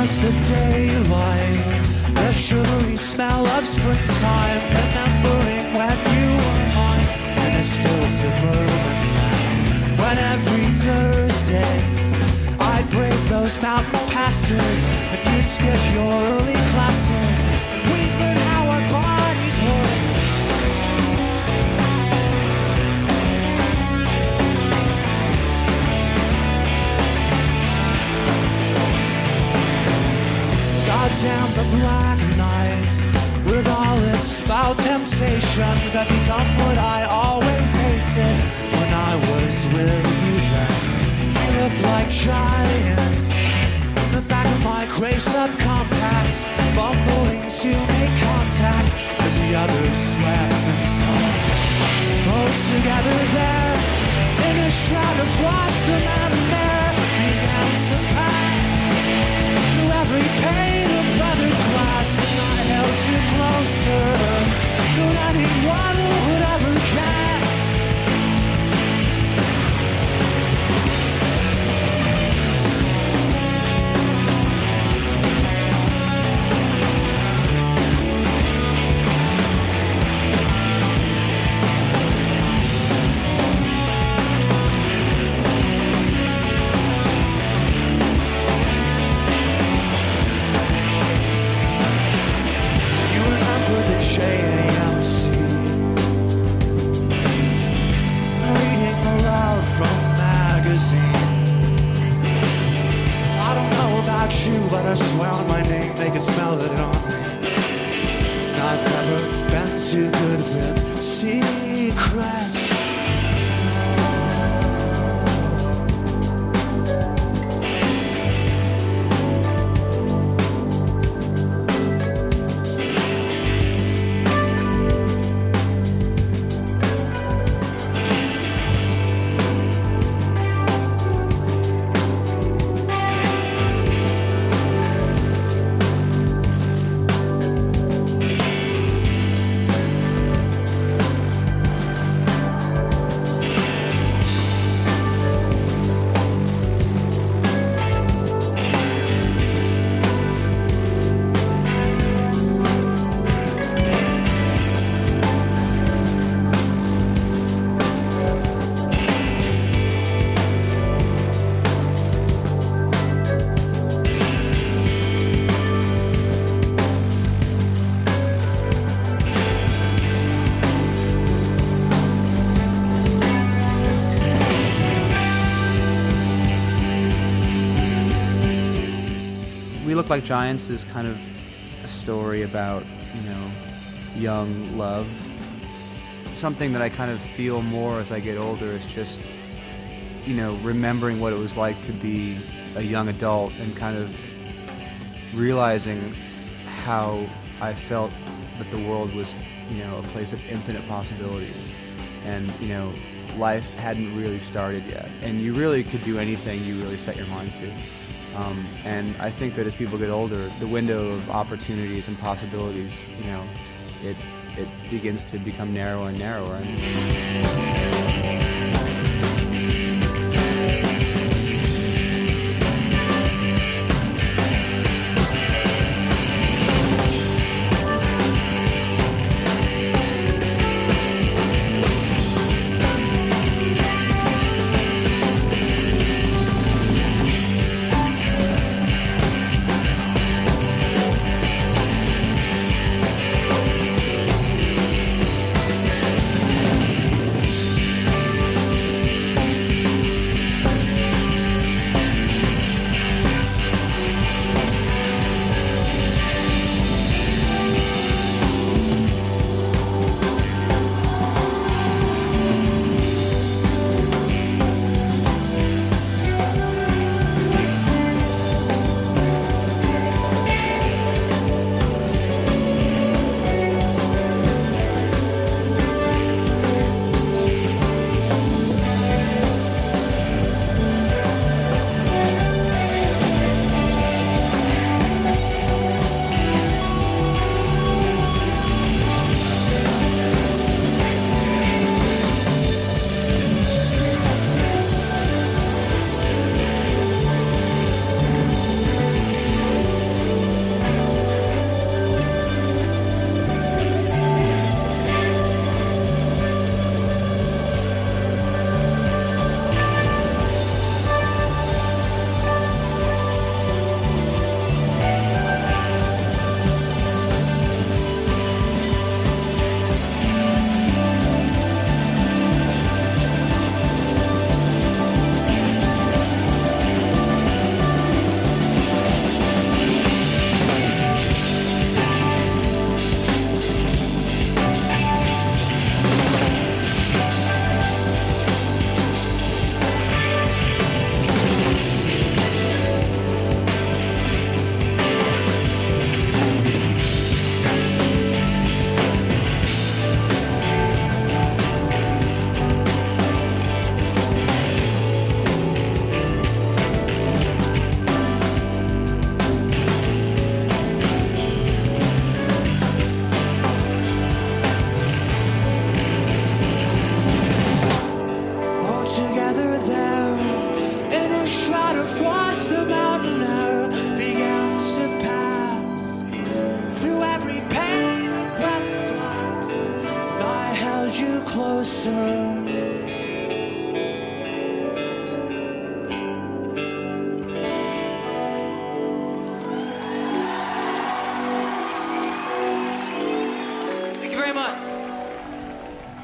The daylight, the sugary smell of springtime, remembering when you were mine in a still suburban town. When every Thursday I'd brave those mountain passes, and you'd skip your early classes, and we'd learn how our bodies work. Goddamn the black night, with all its foul temptations, had become what I always hated when I was with you then. We looked like giants in the back of my gray subcompact, fumbling to make contact as the others slept inside. Both together there, in a shroud of frost, the mountain air began to pack through every pane of weathered glass, and I held you closer than anyone would ever can. JAMC, reading love from magazine. I don't know about you, but I swear on my name they could smell it on me. I've never been too good with secrets. Look Like Giants is kind of a story about, young love. Something that I kind of feel more as I get older is just, you know, remembering what it was like to be a young adult and kind of realizing how I felt that the world was, you know, a place of infinite possibilities. And, you know, life hadn't really started yet. And you really could do anything you really set your mind to. And I think that as people get older, the window of opportunities and possibilities, you know, it begins to become narrower and narrower.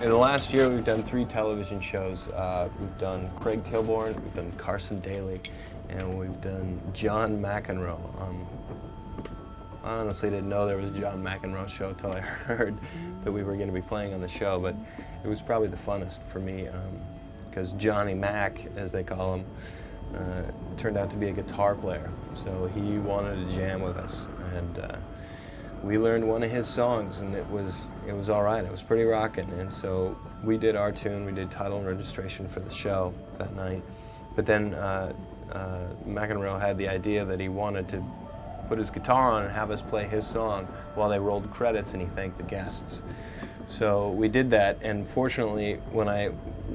In the last year, we've done 3 television shows. We've done Craig Kilborn, we've done Carson Daly, and we've done John McEnroe. I honestly didn't know there was a John McEnroe show until I heard that we were going to be playing on the show, but it was probably the funnest for me because Johnny Mac, as they call him, turned out to be a guitar player. So he wanted to jam with us, and we learned one of his songs, and it was all right. It was pretty rocking, and so we did our tune. We did title and registration for the show that night. But then McEnroe had the idea that he wanted to put his guitar on and have us play his song while they rolled credits, and he thanked the guests. So we did that, and fortunately, when I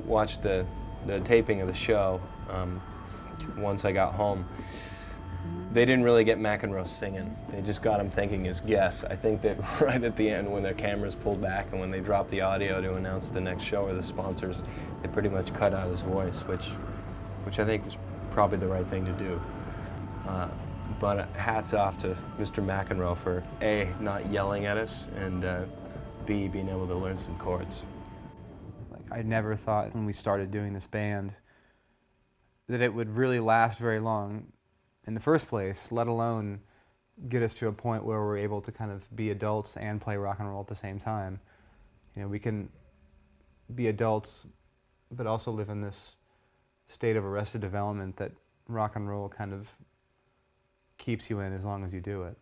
watched the taping of the show, once I got home, they didn't really get McEnroe singing. They just got him thanking his guests. I think that right at the end, when their cameras pulled back and when they dropped the audio to announce the next show or the sponsors, they pretty much cut out his voice, which I think was probably the right thing to do. But hats off to Mr. McEnroe for A, not yelling at us, and B, being able to learn some chords. I never thought when we started doing this band that it would really last very long in the first place, let alone get us to a point where we're able to kind of be adults and play rock and roll at the same time. You know, we can be adults but also live in this state of arrested development that rock and roll kind of keeps you in as long as you do it.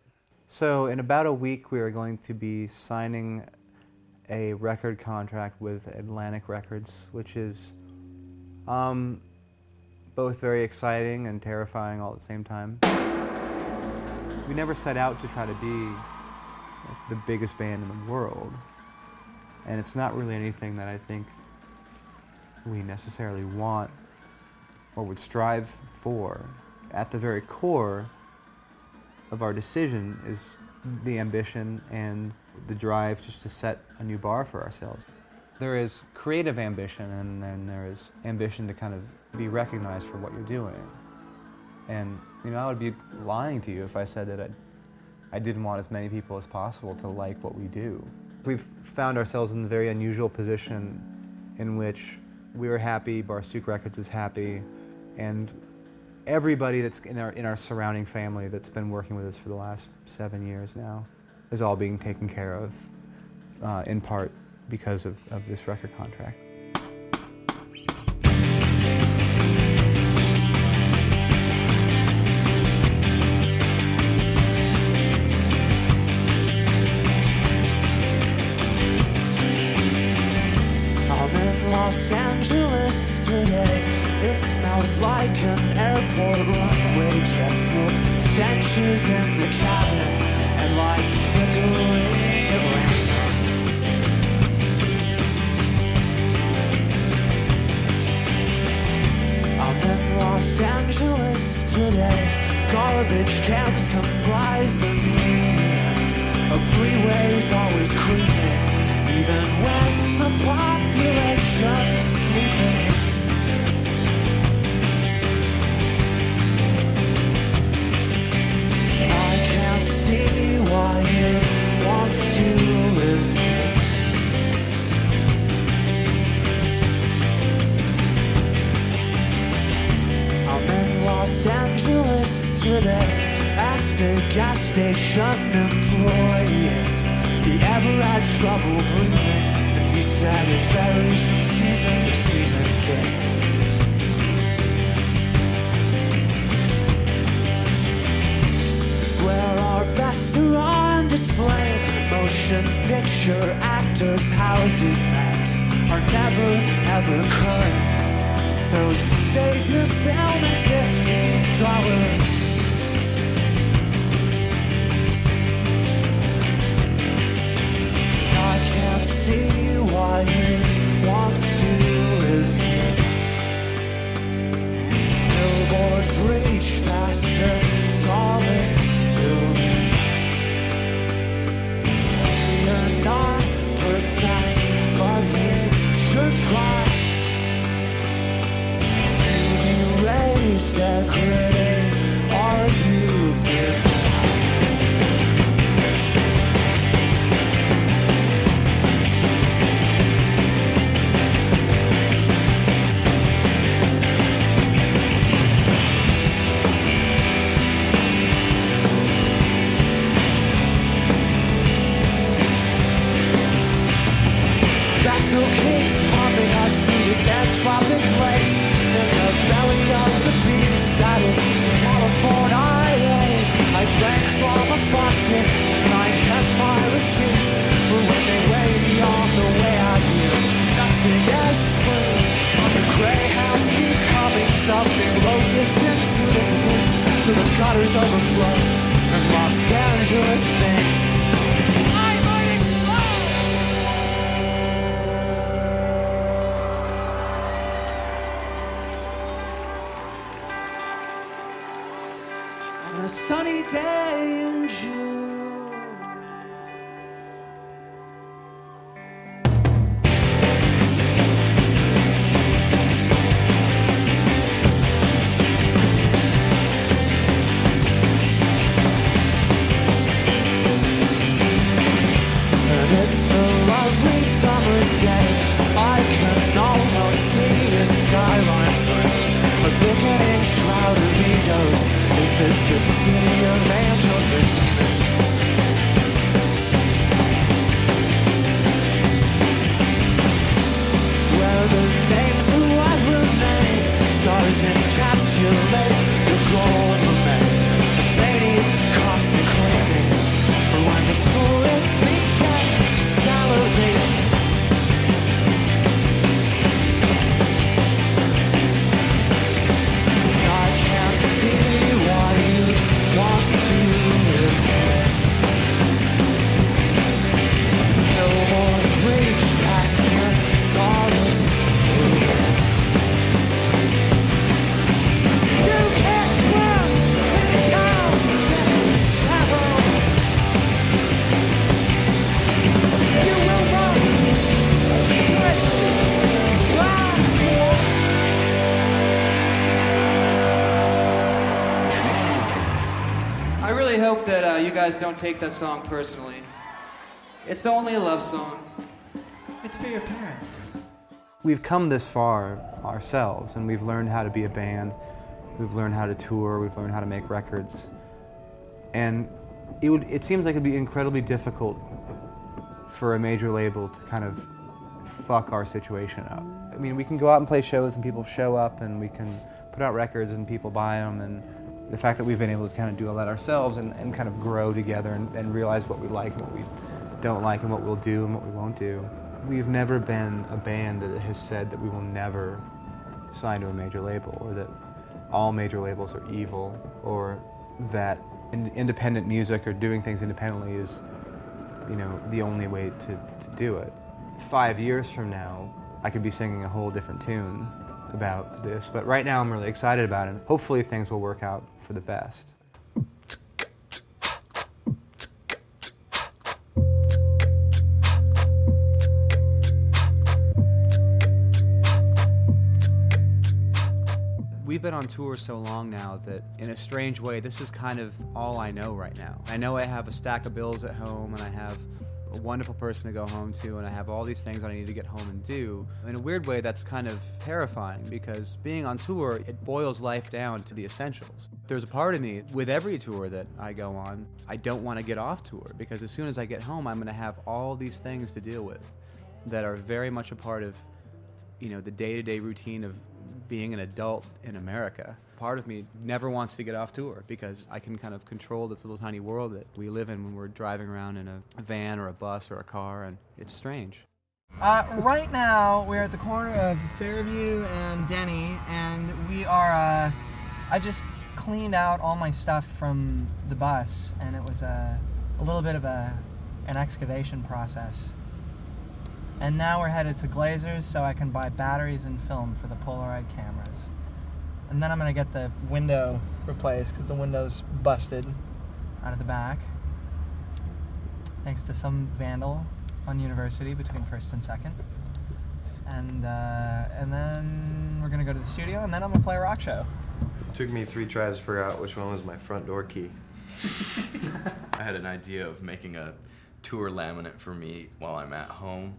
So in about a week, we are going to be signing a record contract with Atlantic Records, which is both very exciting and terrifying all at the same time. We never set out to try to be like the biggest band in the world, and it's not really anything that I think we necessarily want or would strive for. At the very core of our decision is the ambition and the drive just to set a new bar for ourselves. There is creative ambition, and then there is ambition to kind of be recognized for what you're doing. And you know, I would be lying to you if I said that I didn't want as many people as possible to like what we do. We've found ourselves in the very unusual position in which we're happy, Barstook Records is happy, and everybody that's in our surrounding family that's been working with us for the last 7 years now is all being taken care of, in part because of this record contract. I'm in Los Angeles today. It smells like an airport runway. Jet fuel stenches in the cabin and lights flickering Atlanta. I'm in Los Angeles today. Garbage cans comprise the medians. A freeway's always creeping, even when the population's sleeping. I can't see why you want to live here. I'm in Los Angeles today. Asked a gas station employee if he ever had trouble breathing, and he said it varies from season to season, kid. It's where our best are on display. Motion picture actors' houses maps are never ever current. So save your film at $15. See why you want to live here. Billboards reach past the tallest building. We're not perfect, but we should try to erase the gritty our youth with. Styrofoam Plates in the belly of the beast that is California. I drank from a faucet and I kept my receipts for when they weigh me on the way out here. Nothing is free. On the Greyhound keep coming, something locusts into the streets till the gutters overflow and Los Angeles thing. On a sunny day in June, and it's a lovely summer's day. I can almost see the skyline through a thickening shroud of egos. Is this the city of angels and it's where the names who I've remained start hope that you guys don't take that song personally. It's only a love song. It's for your parents. We've come this far ourselves, and we've learned how to be a band. We've learned how to tour. We've learned how to make records. And it seems like it'd be incredibly difficult for a major label to kind of fuck our situation up. I mean, we can go out and play shows and people show up, and we can put out records and people buy them, and the fact that we've been able to kind of do all that ourselves and kind of grow together and realize what we like and what we don't like and what we'll do and what we won't do. We've never been a band that has said that we will never sign to a major label, or that all major labels are evil, or that independent music or doing things independently is, you know, the only way to do it. 5 years from now, I could be singing a whole different tune about this, but right now I'm really excited about it. Hopefully things will work out for the best. We've been on tour so long now that, in a strange way, this is kind of all I know right now. I know I have a stack of bills at home, and I have a wonderful person to go home to, and I have all these things that I need to get home and do. In a weird way, that's kind of terrifying, because being on tour, it boils life down to the essentials. There's a part of me, with every tour that I go on, I don't want to get off tour, because as soon as I get home, I'm going to have all these things to deal with that are very much a part of, you know, the day-to-day routine of being an adult in America. Part of me never wants to get off tour, because I can kind of control this little tiny world that we live in when we're driving around in a van or a bus or a car, and it's strange. Right now, we're at the corner of Fairview and Denny, and we are, I just cleaned out all my stuff from the bus, and it was a little bit of an excavation process. And now we're headed to Glazer's so I can buy batteries and film for the Polaroid cameras. And then I'm gonna get the window replaced because the window's busted out of the back, thanks to some vandal on University between 1st and 2nd. And then we're gonna go to the studio, and then I'm gonna play a rock show. It took me 3 tries to figure out which one was my front door key. I had an idea of making a tour laminate for me while I'm at home,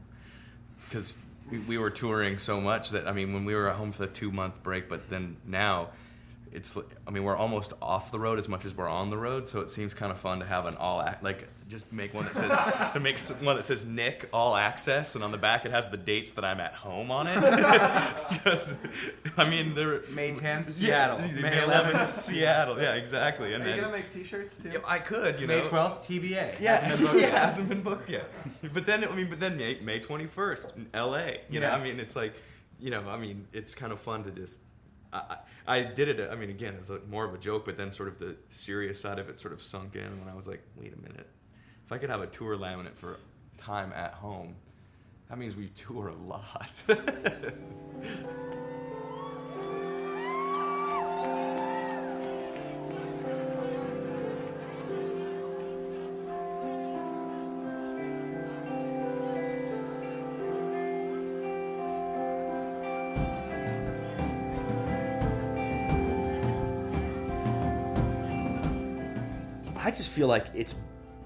because we were touring so much that, I mean, when we were at home for the 2-month break, but then now it's, I mean, we're almost off the road as much as we're on the road, so it seems kind of fun to have an just make one that says, to make one that says Nick All Access, and on the back it has the dates that I'm at home on it. Because, I mean, they're May 10th, Seattle. May 11th, Seattle. Yeah, exactly. And Are you gonna make T-shirts too? Yeah, I could, you know. May 12th, TBA. Yeah, Hasn't been booked yet. hasn't been booked yet. But then May 21st, in L.A. You know, I mean, it's like, you know, I mean, it's kind of fun to just. I did it. I mean, again, as more of a joke, but then sort of the serious side of it sort of sunk in when I was like, wait a minute, if I could have a tour laminate for time at home, that means we tour a lot. I just feel like it's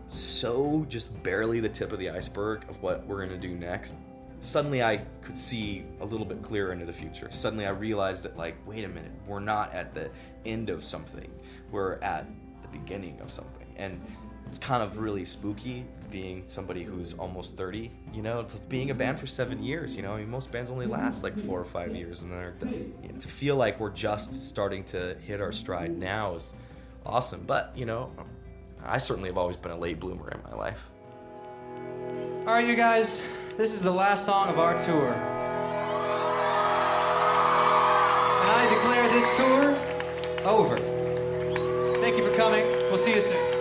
so just barely the tip of the iceberg of what we're gonna do next. Suddenly I could see a little bit clearer into the future. Suddenly I realized that, like, wait a minute, we're not at the end of something. We're at the beginning of something. And it's kind of really spooky being somebody who's almost 30, you know, being a band for 7 years, you know, I mean, most bands only last like 4 or 5 years and then they're done. You know, to feel like we're just starting to hit our stride now is awesome. But, you know, I certainly have always been a late bloomer in my life. All right, you guys, this is the last song of our tour. And I declare this tour over. Thank you for coming. We'll see you soon.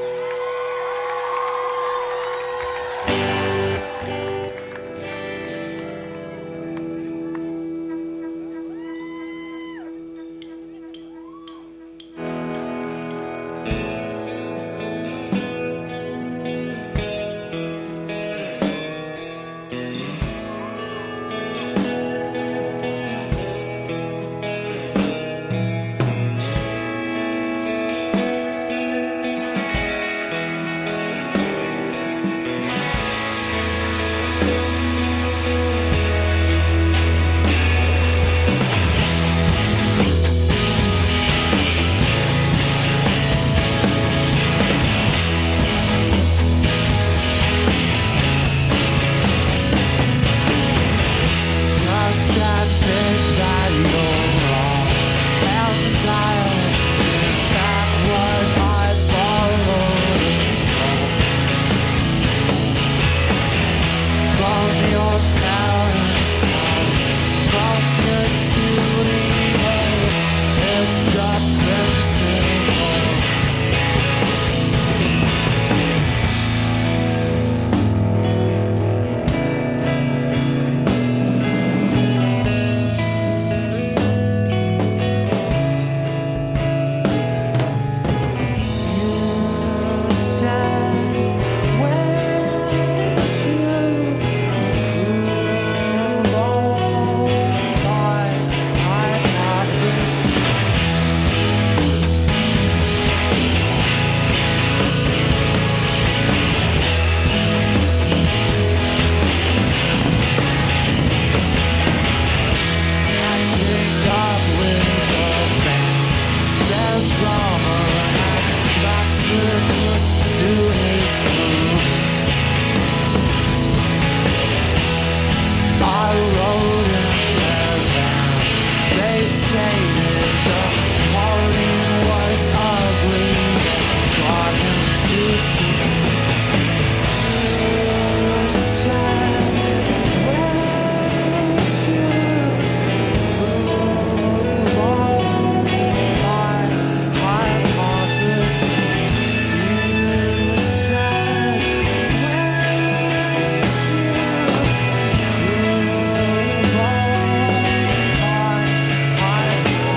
stated the party was ugly. Got him to see. You said, "Well, you prove all my hypotheses." You said, "Well, you prove all my hypotheses."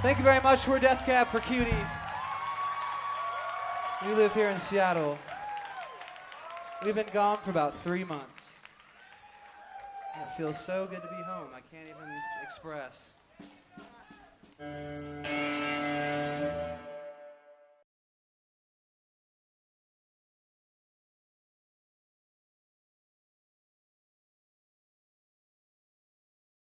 Thank you very much. We're Death Cab for Cutie. We live here in Seattle. We've been gone for about 3 months. And it feels so good to be home. I can't even express.